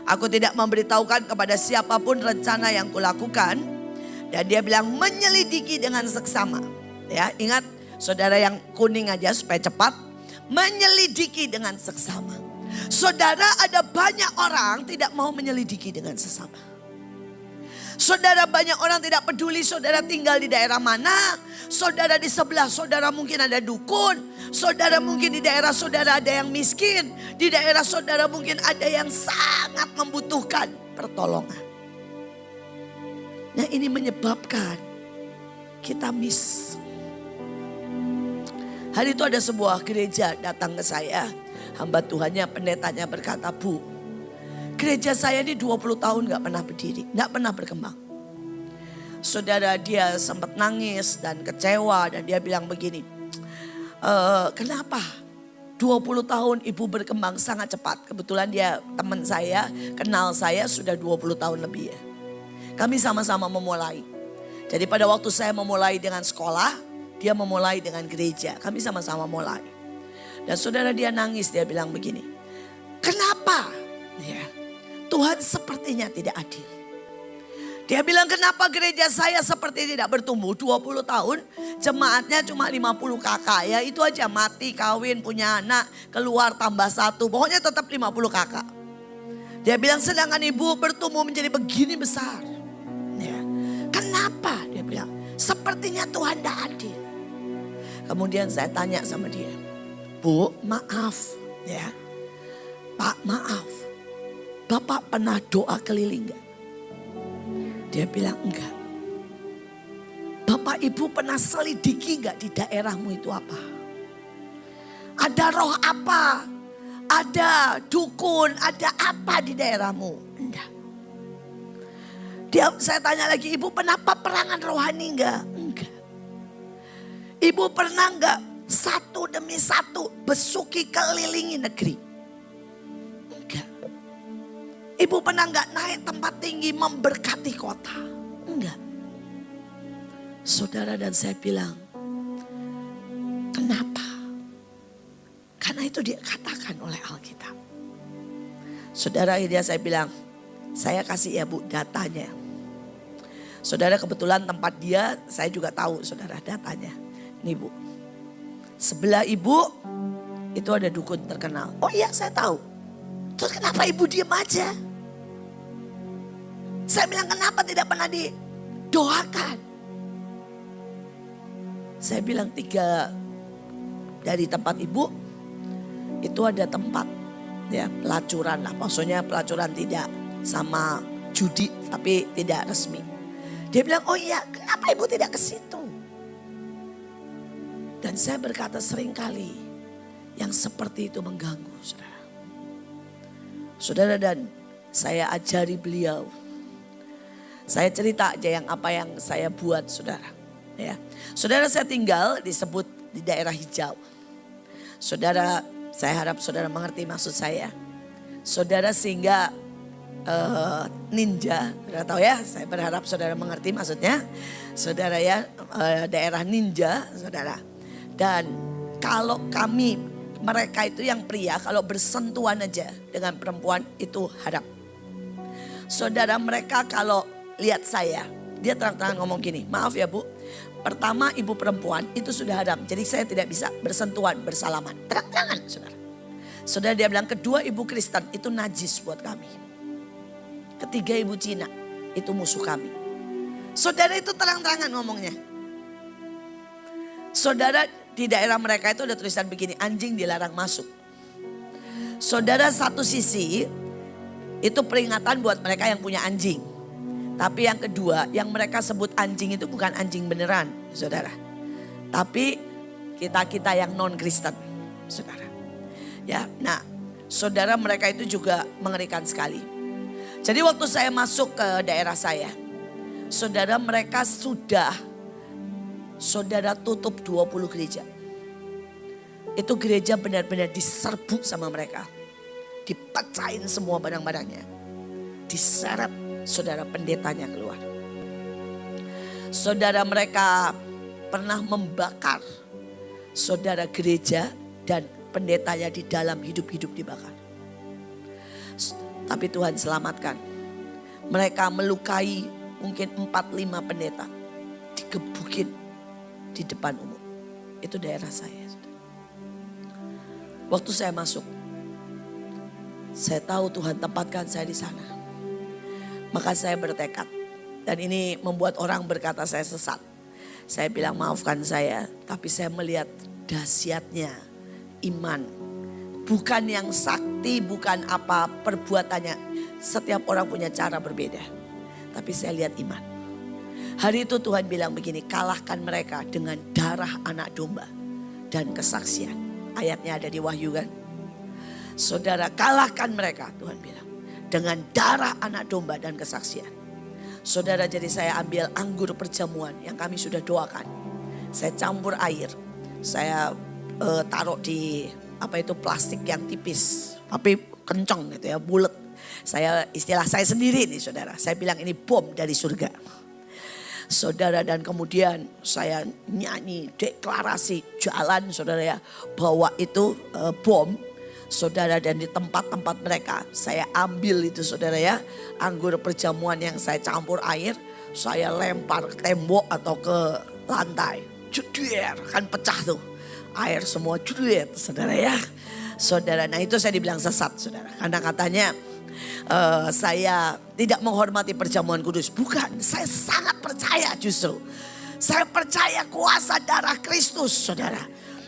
Aku tidak memberitahukan kepada siapapun rencana yang kulakukan. Dan dia bilang menyelidiki dengan seksama. Ya, ingat saudara, yang kuning aja supaya cepat. Menyelidiki dengan seksama. Saudara, ada banyak orang tidak mau menyelidiki dengan sesama. Saudara, banyak orang tidak peduli saudara tinggal di daerah mana. Saudara di sebelah saudara mungkin ada dukun. Saudara mungkin di daerah saudara ada yang miskin. Di daerah saudara mungkin ada yang sangat membutuhkan pertolongan. Nah, ini menyebabkan kita miss. Hari itu ada sebuah gereja datang ke saya. Hamba Tuhannya, pendetanya berkata, Bu, gereja saya ini 20 tahun gak pernah berdiri, gak pernah berkembang. Saudara, dia sempat nangis dan kecewa dan dia bilang begini, kenapa 20 tahun ibu berkembang sangat cepat. Kebetulan dia teman saya, kenal saya sudah 20 tahun lebih ya. Kami sama-sama memulai. Jadi pada waktu saya memulai dengan sekolah, dia memulai dengan gereja. Kami sama-sama mulai. Dan saudara, dia nangis, dia bilang begini, kenapa ya, Tuhan sepertinya tidak adil. Dia bilang, kenapa gereja saya seperti tidak bertumbuh 20 tahun. Jemaatnya cuma 50 kakak ya. Itu aja, mati, kawin, punya anak, keluar tambah 1. Pokoknya tetap 50 kakak. Dia bilang, sedangkan ibu bertumbuh menjadi begini besar. Ya. Kenapa? Dia bilang, sepertinya Tuhan tidak adil. Kemudian saya tanya sama dia, Bu, maaf ya. Pak, maaf. Bapak pernah doa keliling gak? Dia bilang enggak. Bapak ibu pernah selidiki gak di daerahmu itu apa? Ada roh apa? Ada dukun, ada apa di daerahmu? Enggak. Saya tanya lagi, ibu pernah peperangan rohani enggak? Enggak. Ibu pernah enggak satu demi satu besuki kelilingi negeri? Enggak. Ibu pernah enggak naik tempat tinggi memberkati kota? Enggak. Saudara, dan saya bilang, kenapa? Karena itu dikatakan oleh Alkitab. Saudara, akhirnya saya bilang, saya kasih ya Bu datanya. Saudara, kebetulan tempat dia saya juga tahu saudara datanya. Nih Bu, sebelah ibu itu ada dukun terkenal. Oh iya, saya tahu. Terus kenapa ibu diam aja? Saya bilang, kenapa tidak pernah didoakan? Saya bilang, 3 dari tempat ibu itu ada tempat ya pelacuran lah. Maksudnya pelacuran tidak sama judi tapi tidak resmi. Dia bilang, oh iya, kenapa ibu tidak ke situ? Dan saya berkata, seringkali yang seperti itu mengganggu saudara. Saudara, dan saya ajari beliau. Saya cerita aja apa yang saya buat saudara. Ya. Saudara, saya tinggal disebut di daerah hijau. Saudara, saya harap saudara mengerti maksud saya. Saudara, sehingga ninja, saudara tahu ya, saya berharap saudara mengerti maksudnya. Saudara ya, daerah ninja saudara. Dan kalau kami, mereka itu yang pria, kalau bersentuhan aja dengan perempuan itu haram. Saudara, mereka kalau lihat saya, dia terang-terangan ngomong gini, maaf ya Bu, Pertama, ibu perempuan itu sudah haram. Jadi saya tidak bisa bersentuhan, bersalaman. Terang-terangan, saudara. Saudara, dia bilang kedua, ibu Kristen itu najis buat kami. Ketiga, ibu Cina itu musuh kami. Saudara, itu terang-terangan ngomongnya. Saudara, di daerah mereka itu ada tulisan begini, anjing dilarang masuk. Saudara, satu sisi itu peringatan buat mereka yang punya anjing. Tapi yang kedua, yang mereka sebut anjing itu bukan anjing beneran, saudara. Tapi kita yang non-Kristen, saudara. Ya, nah, saudara, mereka itu juga mengerikan sekali. Jadi waktu saya masuk ke daerah saya, saudara, mereka sudah, saudara, tutup 20 gereja. Itu gereja benar-benar diserbu sama mereka. Dipecahin semua barang-barangnya. Diseret, saudara, pendetanya keluar. Saudara, mereka pernah membakar, saudara, gereja dan pendetanya di dalam hidup-hidup dibakar. Tapi Tuhan selamatkan. Mereka melukai mungkin 4-5 pendeta. Digebukin di depan umum. Itu daerah saya. Waktu saya masuk, saya tahu Tuhan tempatkan saya di sana. Maka saya bertekad. Dan ini membuat orang berkata saya sesat. Saya bilang maafkan saya. Tapi saya melihat dahsyatnya iman. Bukan yang sakti, bukan apa perbuatannya. Setiap orang punya cara berbeda. Tapi saya lihat iman. Hari itu Tuhan bilang begini, kalahkan mereka dengan darah anak domba dan kesaksian. Ayatnya ada di Wahyu kan. Saudara, kalahkan mereka, Tuhan bilang, dengan darah anak domba dan kesaksian. Saudara, jadi saya ambil anggur perjamuan yang kami sudah doakan. Saya campur air. Saya taruh di plastik yang tipis. Tapi kencang gitu ya, bulat. Istilah saya sendiri nih saudara. Saya bilang ini bom dari surga. Saudara, dan kemudian saya nyanyi deklarasi jalan saudara ya. Bawa itu bom. Saudara, dan di tempat-tempat mereka saya ambil itu saudara ya. Anggur perjamuan yang saya campur air. Saya lempar ke tembok atau ke lantai. Judier, kan pecah tuh. Air semua judier saudara ya. Saudara, nah itu saya dibilang sesat saudara. Karena katanya saya tidak menghormati perjamuan kudus. Bukan, saya sangat percaya justru. Saya percaya kuasa darah Kristus saudara.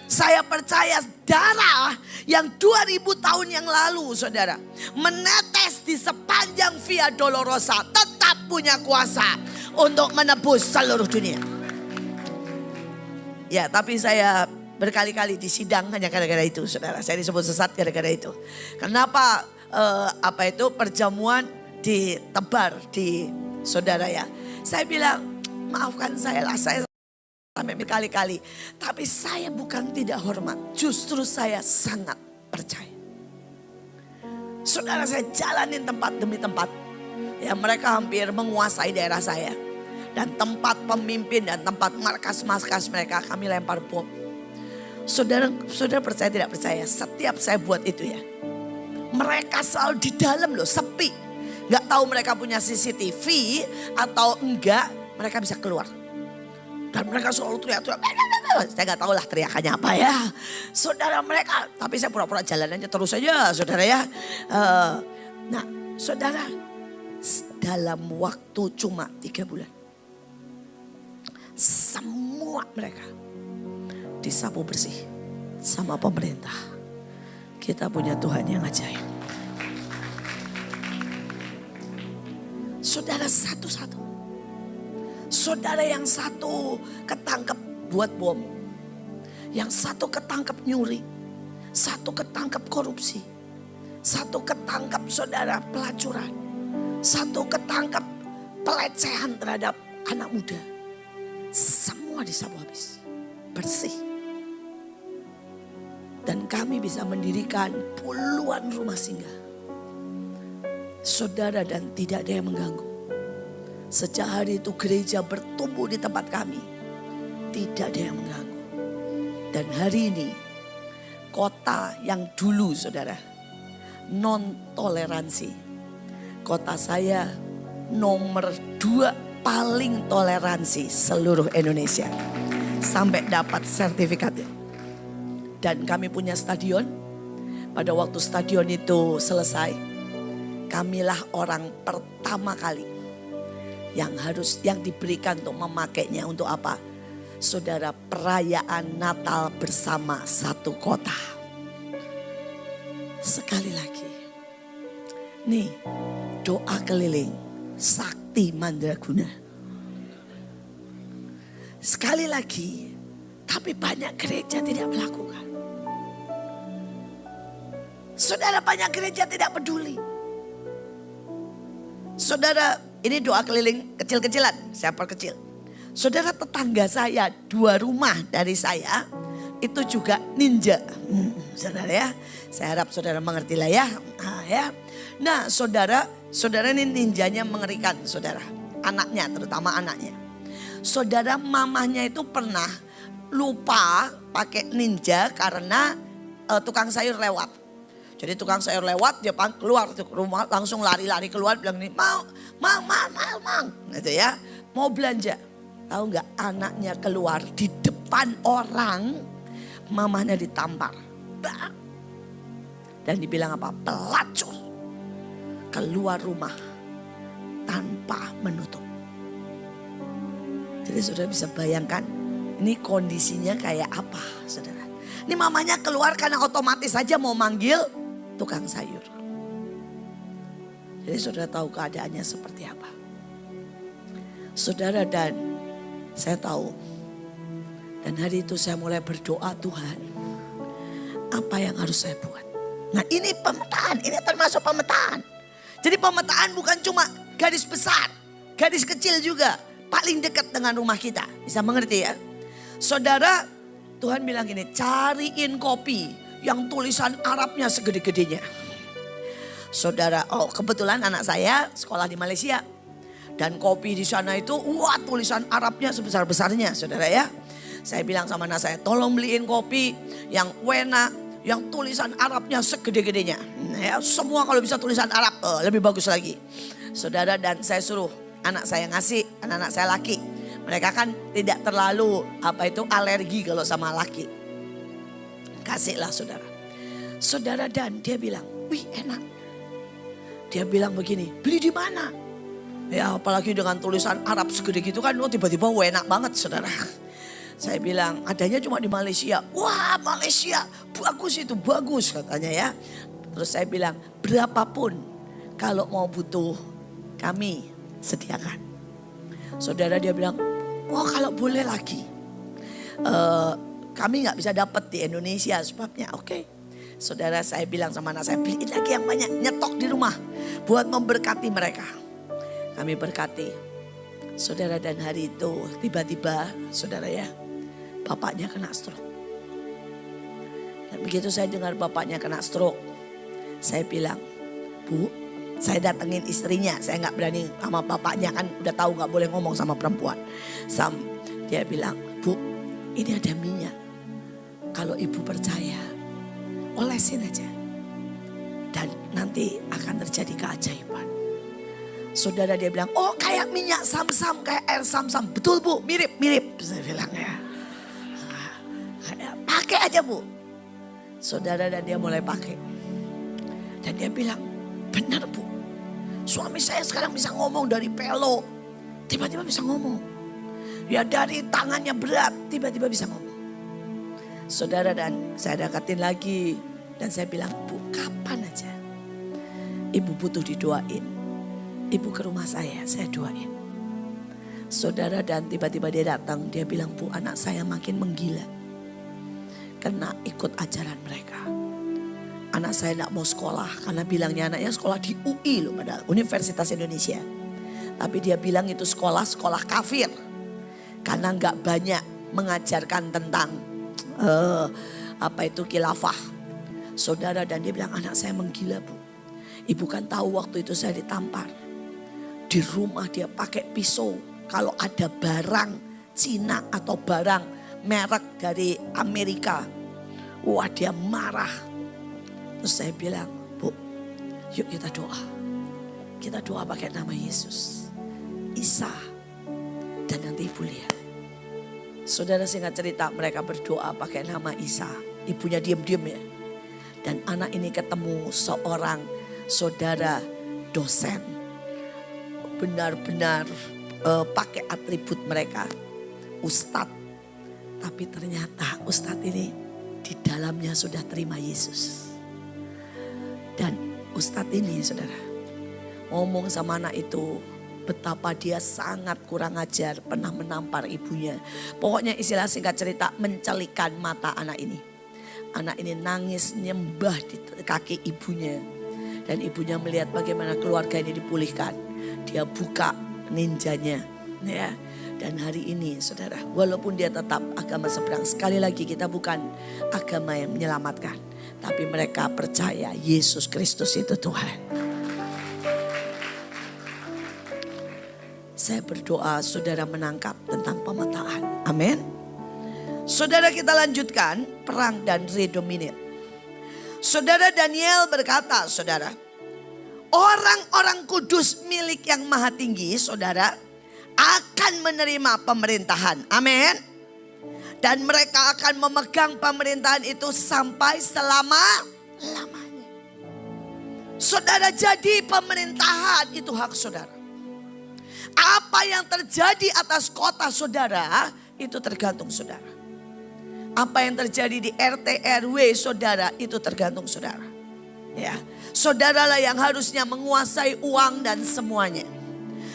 Saya percaya darah yang 2000 tahun yang lalu saudara. Menetes di sepanjang Via Dolorosa. Tetap punya kuasa untuk menebus seluruh dunia. Ya, tapi saya berkali-kali disidang hanya gara-gara itu saudara. Saya disebut sesat gara-gara itu. Kenapa perjamuan ditebar di saudara ya. Saya bilang maafkan saya lah, saya sampai berkali-kali. Tapi saya bukan tidak hormat, justru saya sangat percaya. Saudara, saya jalanin tempat demi tempat. Ya, mereka hampir menguasai daerah saya. Dan tempat pemimpin dan tempat markas-markas mereka kami lempar bom. Saudara percaya tidak percaya, setiap saya buat itu ya. Mereka selalu di dalam loh, sepi. Gak tahu mereka punya CCTV atau enggak, mereka bisa keluar. Dan mereka selalu teriak-teriak. Saya gak tahu lah teriakannya apa ya. Saudara, mereka, tapi saya pura-pura jalan aja terus aja saudara ya. Nah saudara, dalam waktu cuma 3 bulan. Semua mereka disapu bersih sama pemerintah. Kita punya Tuhan yang ajaib. Saudara, satu-satu. Saudara, yang satu ketangkep buat bom. Yang satu ketangkep nyuri. Satu ketangkep korupsi. Satu ketangkep saudara pelacuran. Satu ketangkep pelecehan terhadap anak muda. Semua disapu habis. Bersih. Dan kami bisa mendirikan puluhan rumah singgah. Saudara, dan tidak ada yang mengganggu. Sejak hari itu gereja bertumbuh di tempat kami. Tidak ada yang mengganggu. Dan hari ini kota yang dulu saudara non toleransi. Kota saya nomor 2 paling toleransi seluruh Indonesia. Sampai dapat sertifikatnya. Dan kami punya stadion. Pada waktu stadion itu selesai, kamilah orang pertama kali yang diberikan untuk memakainya untuk apa? Saudara, perayaan Natal bersama satu kota. Sekali lagi, nih doa keliling sakti mandraguna. Sekali lagi, tapi banyak gereja tidak melakukan. Saudara, banyak gereja tidak peduli. Saudara, ini doa keliling kecil-kecilan, saya perkecil. Saudara, tetangga saya 2 rumah dari saya itu juga ninja. Saudara ya, saya harap saudara mengerti lah ya. Nah saudara ini ninjanya mengerikan saudara. Anaknya, terutama anaknya. Saudara, mamahnya itu pernah lupa pakai ninja karena tukang sayur lewat. Jadi tukang sayur lewat, dia keluar tuh rumah, langsung lari-lari keluar bilang nih, mau, gitu ya, mau belanja. Tahu nggak, anaknya keluar di depan orang, mamahnya ditampar. Dan dibilang apa? Pelacur. Keluar rumah tanpa menutup. Jadi saudara bisa bayangkan ini kondisinya kayak apa saudara. Ini mamanya keluar karena otomatis saja mau manggil tukang sayur. Jadi saudara tahu keadaannya seperti apa. Saudara, dan saya tahu. Dan hari itu saya mulai berdoa, Tuhan, apa yang harus saya buat? Nah ini pemetaan, ini termasuk pemetaan. Jadi pemetaan bukan cuma garis besar, garis kecil juga. Paling dekat dengan rumah kita, bisa mengerti ya. Saudara, Tuhan bilang gini, cariin kopi yang tulisan Arabnya segede-gedenya. Saudara, kebetulan anak saya sekolah di Malaysia. Dan kopi di sana itu, wah tulisan Arabnya sebesar-besarnya saudara ya. Saya bilang sama anak saya, tolong beliin kopi yang wena, yang tulisan Arabnya segede-gedenya. Ya, semua kalau bisa tulisan Arab, lebih bagus lagi. Saudara, dan saya suruh anak saya ngasih, anak-anak saya laki. Mereka kan tidak terlalu alergi kalau sama laki. Kasihlah saudara. Saudara, dan dia bilang, wih enak. Dia bilang begini, beli di mana? Ya apalagi dengan tulisan Arab segede gitu kan, tiba-tiba enak banget saudara. Saya bilang adanya cuma di Malaysia. Wah Malaysia bagus itu, bagus katanya ya. Terus saya bilang berapapun kalau mau butuh kami sediakan. Saudara, dia bilang, oh kalau boleh lagi. Kami gak bisa dapat di Indonesia sebabnya. Oke. Saudara, saya bilang sama anak saya, beliin lagi yang banyak, nyetok di rumah. Buat memberkati mereka. Kami berkati. Saudara, dan hari itu tiba-tiba saudara ya, bapaknya kena stroke. Dan begitu saya dengar bapaknya kena stroke, saya bilang, Bu, saya datengin istrinya, saya nggak berani sama bapaknya kan udah tahu nggak boleh ngomong sama perempuan. Dia bilang, Bu, ini ada minyak. Kalau ibu percaya, olesin aja. Dan nanti akan terjadi keajaiban. Saudara, dia bilang, oh kayak minyak sam-sam, kayak air sam-sam. Betul Bu, mirip-mirip. Saya bilang ya. Pakai aja Bu. Saudara, dan dia mulai pakai. Dan dia bilang, benar Bu. Suami saya sekarang bisa ngomong dari pelo. Tiba-tiba bisa ngomong. Ya dari tangannya berat, tiba-tiba bisa ngomong. Saudara, dan saya deketin lagi. Dan saya bilang, Bu kapan aja ibu butuh didoain. Ibu ke rumah saya doain. Saudara, dan tiba-tiba dia datang, dia bilang, Bu anak saya makin menggila. Karena ikut ajaran mereka. Anak saya tidak mau sekolah, karena bilangnya anaknya sekolah di UI loh, padahal Universitas Indonesia. Tapi dia bilang itu sekolah kafir. Karena nggak banyak mengajarkan tentang khilafah. Saudara, dan dia bilang anak saya menggila Bu. Ibu kan tahu waktu itu saya ditampar. Di rumah dia pakai pisau. Kalau ada barang Cina atau barang merek dari Amerika. Wah dia marah. Terus saya bilang, Bu yuk kita doa. Kita doa pakai nama Yesus. Isa Dan nanti ibu lihat. Saudara, singkat cerita, mereka berdoa pakai nama Isa. Ibunya diam-diam ya. Dan anak ini ketemu seorang saudara dosen. Benar-benar pakai atribut mereka. Ustadz. Tapi ternyata ustadz ini di dalamnya sudah terima Yesus. Dan ustadz ini, saudara, ngomong sama anak itu betapa dia sangat kurang ajar, pernah menampar ibunya. Pokoknya istilah singkat cerita, mencelikan mata anak ini. Anak ini nangis nyembah di kaki ibunya. Dan ibunya melihat bagaimana keluarga ini dipulihkan. Dia buka ninjanya, ya. Dan hari ini, saudara, walaupun dia tetap agama seberang, sekali lagi kita bukan agama yang menyelamatkan, tapi mereka percaya Yesus Kristus itu Tuhan. Saya berdoa saudara menangkap tentang pemetaan. Amin. Saudara, kita lanjutkan perang dan redominate. Saudara, Daniel berkata, saudara, orang-orang kudus milik yang maha tinggi, saudara, akan menerima pemerintahan. Amin. Dan mereka akan memegang pemerintahan itu sampai selama-lamanya. Saudara, jadi pemerintahan itu hak saudara. Apa yang terjadi atas kota saudara, itu tergantung saudara. Apa yang terjadi di RT RW saudara, itu tergantung saudara. Ya, saudaralah yang harusnya menguasai uang dan semuanya.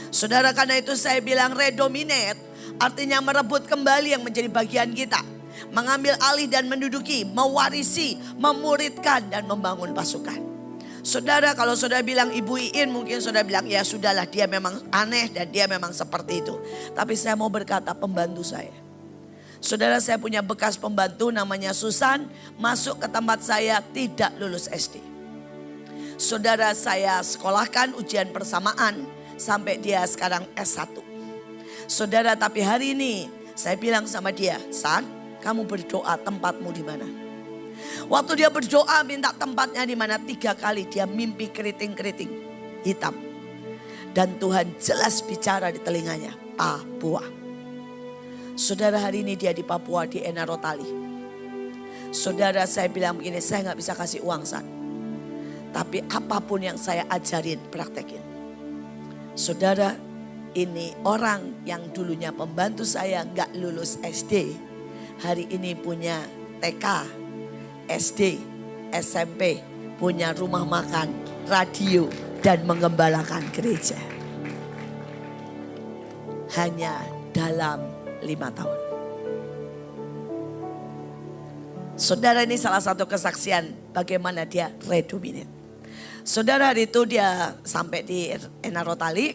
Saudara, karena itu saya bilang redominate, artinya merebut kembali yang menjadi bagian kita. Mengambil alih dan menduduki, mewarisi, memuridkan dan membangun pasukan. Saudara, kalau saudara bilang Ibu Iin, mungkin saudara bilang ya sudahlah, dia memang aneh dan dia memang seperti itu. Tapi saya mau berkata, pembantu saya. Saudara, saya punya bekas pembantu namanya Susan, masuk ke tempat saya tidak lulus SD. Saudara, saya sekolahkan ujian persamaan sampai dia sekarang S1. Saudara, tapi hari ini saya bilang sama dia, San, kamu berdoa tempatmu di mana? Waktu dia berdoa minta tempatnya di mana, 3 kali dia mimpi keriting-keriting hitam. Dan Tuhan jelas bicara di telinganya, Papua. Saudara, hari ini dia di Papua, di Enarotali. Saudara, saya bilang begini, saya gak bisa kasih uang, San. Tapi apapun yang saya ajarin, praktekin. Saudara, ini orang yang dulunya pembantu saya gak lulus SD. Hari ini punya TK, SD, SMP, punya rumah makan, radio, dan mengembalakan gereja. Hanya dalam 5 tahun. Saudara, ini salah satu kesaksian bagaimana dia redominate. Saudara, hari itu dia sampai di Enarotali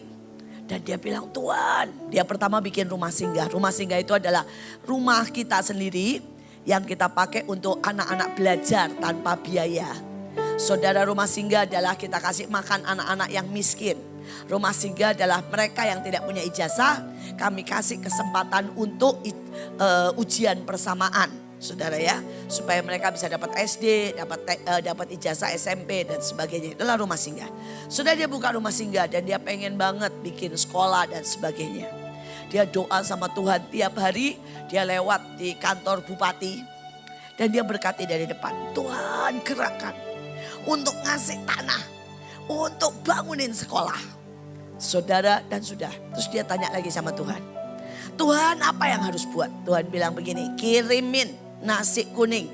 dan dia bilang, Tuhan, dia pertama bikin rumah singgah. Rumah singgah itu adalah rumah kita sendiri yang kita pakai untuk anak-anak belajar tanpa biaya. Saudara, rumah singgah adalah kita kasih makan anak-anak yang miskin. Rumah singgah adalah mereka yang tidak punya ijazah, kami kasih kesempatan untuk ujian persamaan. Saudara ya, supaya mereka bisa dapat SD, dapat ijazah SMP dan sebagainya. Itulah rumah singgah. Saudara, dia buka rumah singgah dan dia pengen banget bikin sekolah dan sebagainya. Dia doa sama Tuhan tiap hari, dia lewat di kantor bupati. Dan dia berkati dari depan, Tuhan gerakkan untuk ngasih tanah, untuk bangunin sekolah. Saudara, dan sudah. Terus dia tanya lagi sama Tuhan, Tuhan apa yang harus buat? Tuhan bilang begini, kirimin nasi kuning.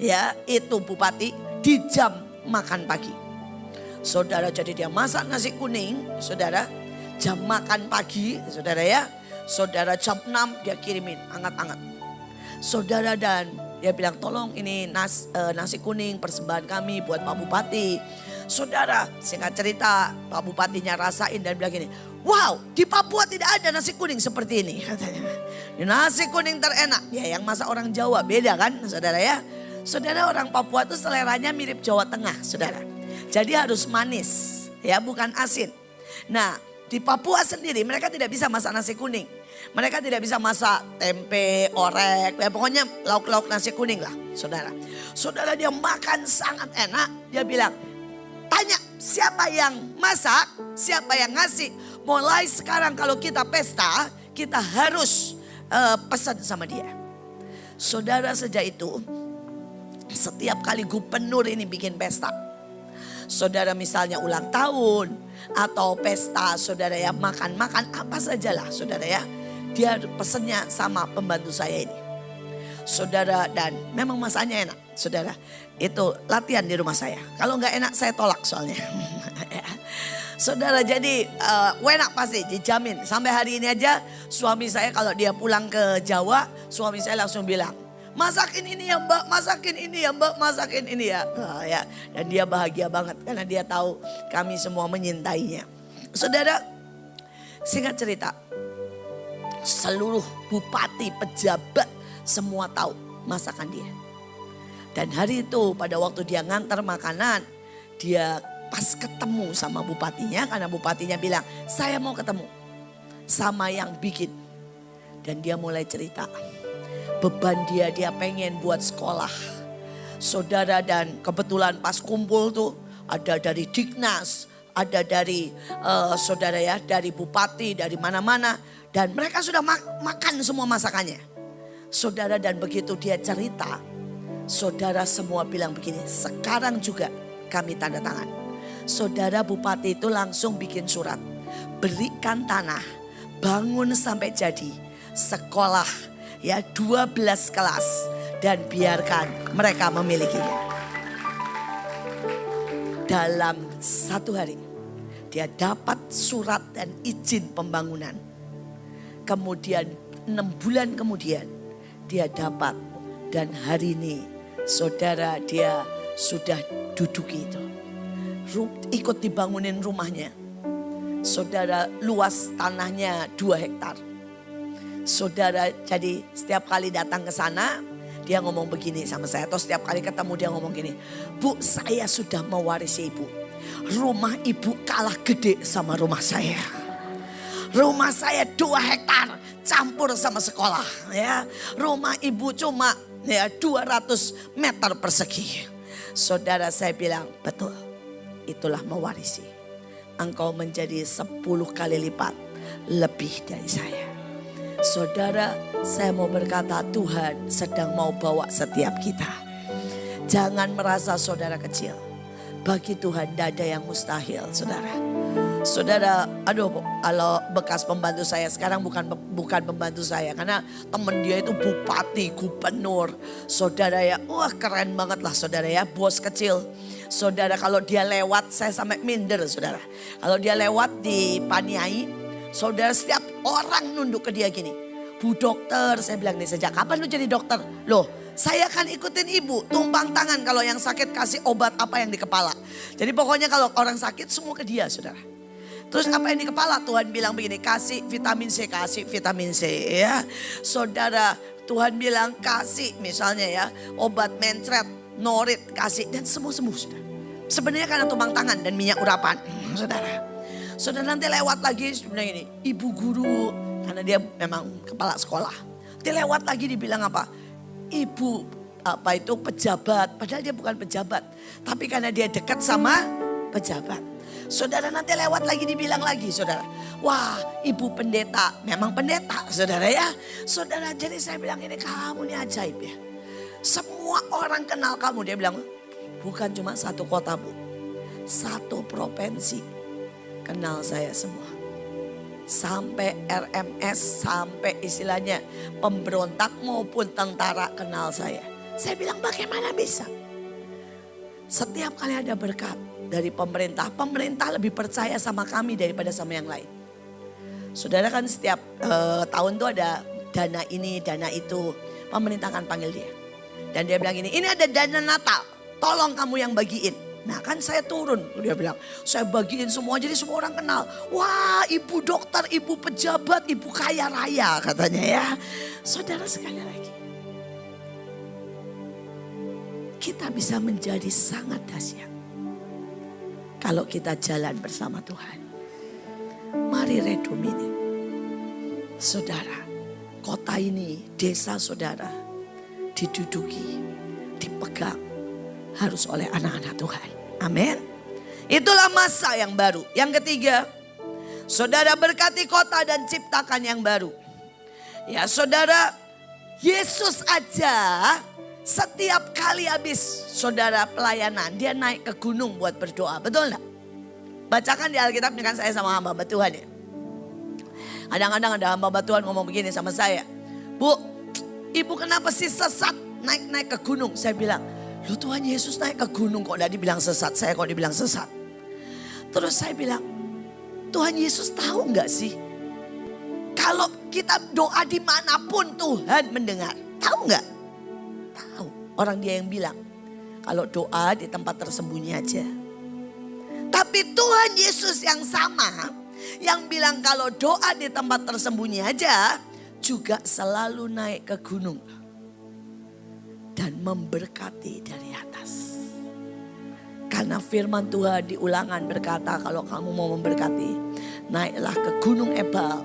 Ya, itu bupati di jam makan pagi. Saudara, jadi dia masak nasi kuning, saudara. Jam makan pagi, saudara ya. Saudara, jam 6 dia kirimin hangat-hangat. Saudara, dan dia bilang tolong ini nasi kuning persembahan kami buat Pak Bupati. Saudara, singkat cerita Pak Bupatinya rasain dan bilang gini, wow, di Papua tidak ada nasi kuning seperti ini katanya. Nasi kuning terenak. Ya, yang masak orang Jawa beda kan saudara ya. Saudara, orang Papua itu seleranya mirip Jawa Tengah saudara. Jadi harus manis ya, bukan asin. Nah, di Papua sendiri mereka tidak bisa masak nasi kuning. Mereka tidak bisa masak tempe, orek, ya pokoknya lauk-lauk nasi kuning lah saudara. Saudara, dia makan sangat enak. Dia bilang, tanya siapa yang masak, siapa yang ngasih. Mulai sekarang kalau kita pesta, kita harus pesan sama dia. Saudara, sejak itu setiap kali gubernur ini bikin pesta, saudara misalnya ulang tahun atau pesta, saudara ya makan-makan apa sajalah saudara ya, dia pesennya sama pembantu saya ini. Saudara, dan memang masaknya enak saudara. Itu latihan di rumah saya. Kalau nggak enak saya tolak soalnya. Saudara, jadi enak pasti dijamin. Sampai hari ini aja suami saya kalau dia pulang ke Jawa, suami saya langsung bilang, masakin ini ya mbak, masakin ini ya mbak, masakin ini ya. Nah, ya. Dan dia bahagia banget karena dia tahu kami semua menyintainya. Saudara, singkat cerita, seluruh bupati, pejabat semua tahu masakan dia. Dan hari itu pada waktu dia ngantar makanan, dia pas ketemu sama bupatinya, karena bupatinya bilang, saya mau ketemu sama yang bikin. Dan dia mulai cerita, beban dia pengen buat sekolah. Saudara, dan kebetulan pas kumpul tuh ada dari Dignas, ada dari saudara ya, dari bupati, dari mana-mana. Dan mereka sudah makan semua masakannya. Saudara, dan begitu dia cerita, saudara semua bilang begini, sekarang juga kami tanda tangan. Saudara, bupati itu langsung bikin surat, berikan tanah, bangun sampai jadi sekolah ya 12 kelas dan biarkan mereka memilikinya. Dalam 1 hari dia dapat surat dan izin pembangunan. Kemudian 6 bulan kemudian dia dapat, dan hari ini saudara dia sudah duduki itu. Ikut dibangunin rumahnya. Saudara, luas tanahnya 2 hektar. Saudara, jadi setiap kali datang ke sana dia ngomong begini sama saya. Atau setiap kali ketemu dia ngomong gini, Bu, saya sudah mewarisi ibu. Rumah ibu kalah gede sama rumah saya. Rumah saya 2 hektar campur sama sekolah ya. Rumah ibu cuma ya 200 meter persegi. Saudara, saya bilang betul, itulah mewarisi. Engkau menjadi 10 kali lipat lebih dari saya. Saudara, saya mau berkata, Tuhan sedang mau bawa setiap kita. Jangan merasa saudara kecil. Bagi Tuhan tidak ada yang mustahil, saudara. Saudara, aduh, kalau bekas pembantu saya sekarang bukan pembantu saya, karena temen dia itu bupati, gubernur, saudara ya, wah keren banget lah saudara ya, bos kecil. Saudara, kalau dia lewat saya sampai minder saudara. Kalau dia lewat di Paniai, saudara setiap orang nunduk ke dia gini, Bu dokter, saya bilang nih, sejak kapan lu jadi dokter? Loh, saya kan ikutin ibu, tumpang tangan kalau yang sakit kasih obat apa yang di kepala. Jadi pokoknya kalau orang sakit semua ke dia saudara. Terus apa yang di kepala? Tuhan bilang begini, kasih vitamin C ya. Saudara, Tuhan bilang kasih misalnya ya, obat mencret, norit, kasih, dan sembuh-sembuh saudara. Sebenarnya karena tumpang tangan dan minyak urapan saudara. Saudara, nanti lewat lagi sebenarnya ini, ibu guru, karena dia memang kepala sekolah. Dia lewat lagi dibilang apa? Ibu apa itu pejabat, padahal dia bukan pejabat. Tapi karena dia dekat sama pejabat. Saudara, nanti lewat lagi dibilang lagi saudara, wah ibu pendeta, memang pendeta saudara ya. Saudara, jadi saya bilang ini, kamu ini ajaib ya. Semua orang kenal kamu. Dia bilang bukan cuma 1 kota Bu, 1 provinsi kenal saya semua. Sampai RMS, sampai istilahnya pemberontak maupun tentara kenal saya. Saya bilang bagaimana bisa? Setiap kali ada berkat dari pemerintah, pemerintah lebih percaya sama kami daripada sama yang lain. Saudara, kan setiap tahun tuh ada dana ini, dana itu. Pemerintah akan panggil dia. Dan dia bilang ini ada dana Natal, tolong kamu yang bagiin. Nah kan saya turun, dia bilang saya bagiin semua, jadi semua orang kenal. Wah, ibu dokter, ibu pejabat, ibu kaya raya katanya ya. Saudara, sekali lagi, kita bisa menjadi sangat dahsyat kalau kita jalan bersama Tuhan. Mari redomini. Saudara, kota ini, desa saudara diduduki, dipegang harus oleh anak-anak Tuhan. Amin. Itulah masa yang baru. Yang ketiga, saudara berkati kota dan ciptakan yang baru. Ya saudara, Yesus aja setiap kali habis saudara pelayanan, dia naik ke gunung buat berdoa. Betul enggak? Bacakan di Alkitab dengan saya sama hamba Tuhan ya. Kadang-kadang ada hamba Tuhan ngomong begini sama saya. Bu, ibu kenapa sih sesat naik-naik ke gunung? Saya bilang, lu Tuhan Yesus naik ke gunung kok tidak dibilang sesat. Saya kok dibilang sesat. Terus saya bilang, Tuhan Yesus tahu nggak sih? Kalau kita doa dimanapun Tuhan mendengar. Tahu nggak? Tahu. Orang dia yang bilang, kalau doa di tempat tersembunyi aja. Tapi Tuhan Yesus yang sama, yang bilang kalau doa di tempat tersembunyi aja, juga selalu naik ke gunung. Dan memberkati dari atas. Karena firman Tuhan di Ulangan berkata kalau kamu mau memberkati, naiklah ke gunung Ebal,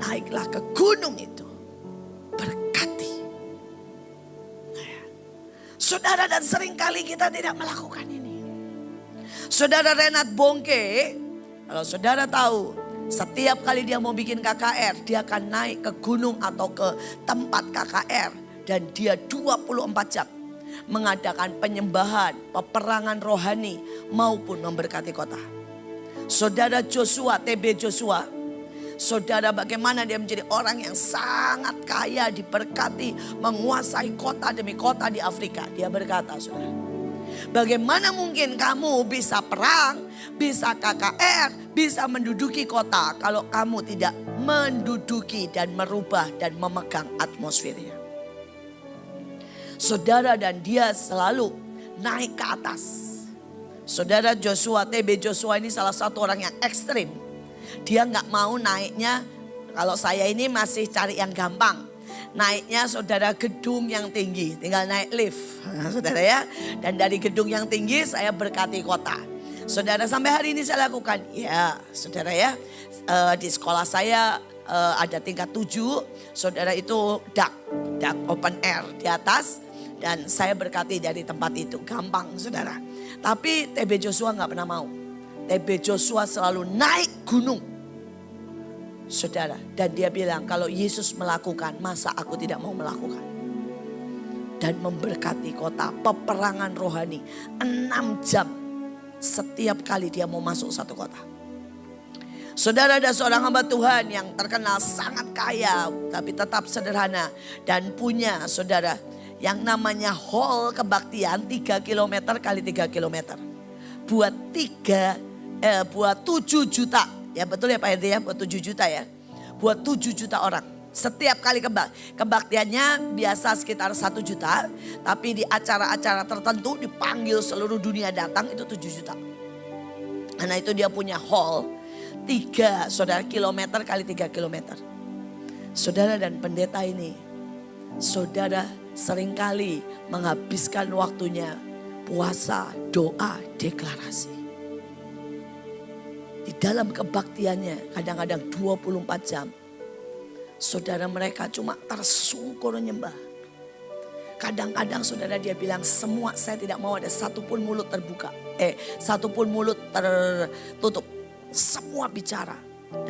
naiklah ke gunung itu, berkati. Saudara, dan seringkali kita tidak melakukan ini. Saudara Renat Bongke, kalau saudara tahu, setiap kali dia mau bikin KKR, dia akan naik ke gunung atau ke tempat KKR. Dan dia 24 jam mengadakan penyembahan, peperangan rohani maupun memberkati kota. Saudara Joshua, TB Joshua, saudara bagaimana dia menjadi orang yang sangat kaya, diberkati, menguasai kota demi kota di Afrika. Dia berkata, saudara, bagaimana mungkin kamu bisa perang, bisa KKR, bisa menduduki kota kalau kamu tidak menduduki dan merubah dan memegang atmosfernya. Saudara, dan dia selalu naik ke atas. Saudara Joshua, TB Joshua ini salah satu orang yang ekstrim. Dia nggak mau naiknya, kalau saya ini masih cari yang gampang. Naiknya saudara gedung yang tinggi, tinggal naik lift. Saudara ya, dan dari gedung yang tinggi saya berkati kota. Saudara, sampai hari ini saya lakukan. Ya saudara ya, di sekolah saya ada tingkat 7. Saudara itu dak open air di atas. Dan saya berkati dari tempat itu. Gampang saudara. Tapi TB Joshua gak pernah mau. TB Joshua selalu naik gunung. Saudara. Dan dia bilang kalau Yesus melakukan, masa aku tidak mau melakukan. Dan memberkati kota. Peperangan rohani. 6 jam. Setiap kali dia mau masuk satu kota. Saudara, ada seorang hamba Tuhan yang terkenal sangat kaya. Tapi tetap sederhana. Dan punya saudara, yang namanya hall kebaktian 3 km kali 3 km. Buat 7 juta. Ya betul ya Pak Henry ya, buat 7 juta ya. Buat 7 juta orang. Setiap kali kebaktiannya biasa sekitar 1 juta. Tapi di acara-acara tertentu dipanggil seluruh dunia datang itu 7 juta. Karena itu dia punya hall 3 saudara kilometer kali 3 kilometer. Saudara, dan pendeta ini, saudara seringkali menghabiskan waktunya puasa, doa, deklarasi. Di dalam kebaktiannya kadang-kadang 24 jam. Saudara, mereka cuma tersungkur menyembah. Kadang-kadang saudara dia bilang, semua saya tidak mau ada satupun mulut terbuka. Satupun mulut tertutup. Semua bicara.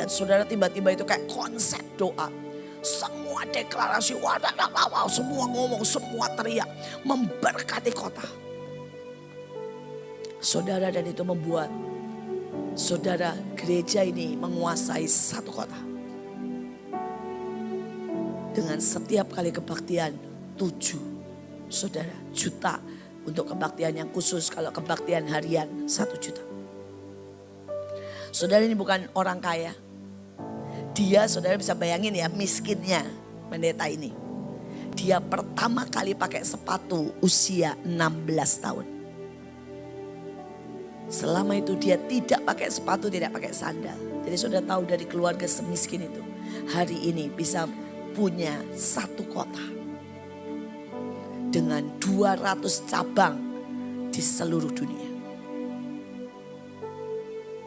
Dan saudara tiba-tiba itu kayak konsep doa. Semua deklarasi, semua ngomong, semua teriak. Memberkati kota. Saudara, dan itu membuat saudara gereja ini menguasai satu kota. Dengan setiap kali kebaktian 7 saudara juta untuk kebaktian yang khusus. Kalau kebaktian harian 1 juta. Saudara, ini bukan orang kaya. Dia saudara bisa bayangin ya miskinnya pendeta ini. Dia pertama kali pakai sepatu usia 16 tahun. Selama itu dia tidak pakai sepatu, tidak pakai sandal. Jadi saudara tahu dari keluarga semiskin itu. Hari ini bisa punya satu kota. Dengan 200 cabang di seluruh dunia.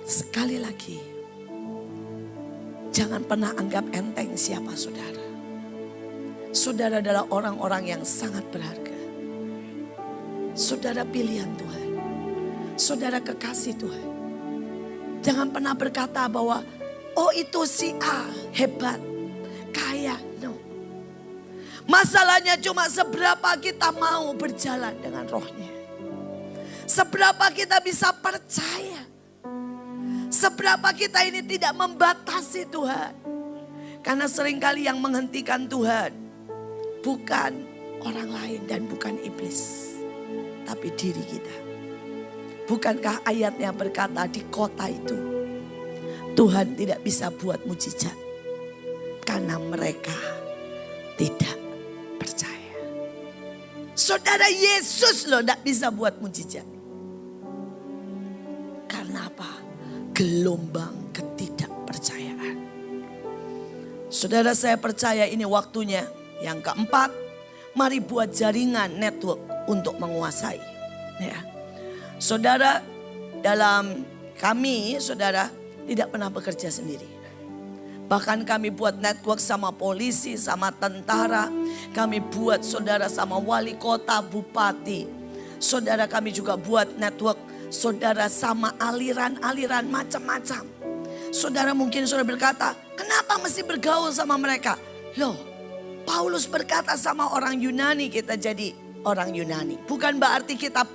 Sekali lagi, jangan pernah anggap enteng siapa saudara. Saudara adalah orang-orang yang sangat berharga. Saudara pilihan Tuhan. Saudara kekasih Tuhan. Jangan pernah berkata bahwa, oh itu si A hebat, kaya. No. Masalahnya cuma seberapa kita mau berjalan dengan rohnya. Seberapa kita bisa percaya. Seberapa kita ini tidak membatasi Tuhan. Karena seringkali yang menghentikan Tuhan bukan orang lain dan bukan iblis. Tapi diri kita. Bukankah ayatnya berkata di kota itu Tuhan tidak bisa buat mujizat karena mereka tidak percaya. Saudara, Yesus loh tidak bisa buat mujizat. Karena apa? Gelombang ketidakpercayaan. Saudara, saya percaya ini waktunya. Yang keempat, mari buat jaringan network untuk menguasai. Ya. Saudara, dalam kami, saudara, tidak pernah bekerja sendiri. Bahkan kami buat network sama polisi, sama tentara. Kami buat saudara sama wali kota, bupati. Saudara, kami juga buat network saudara sama aliran-aliran macam-macam. Saudara, mungkin saudara berkata, kenapa mesti bergaul sama mereka? Loh, Paulus berkata sama orang Yunani, kita jadi orang Yunani. Bukan berarti kita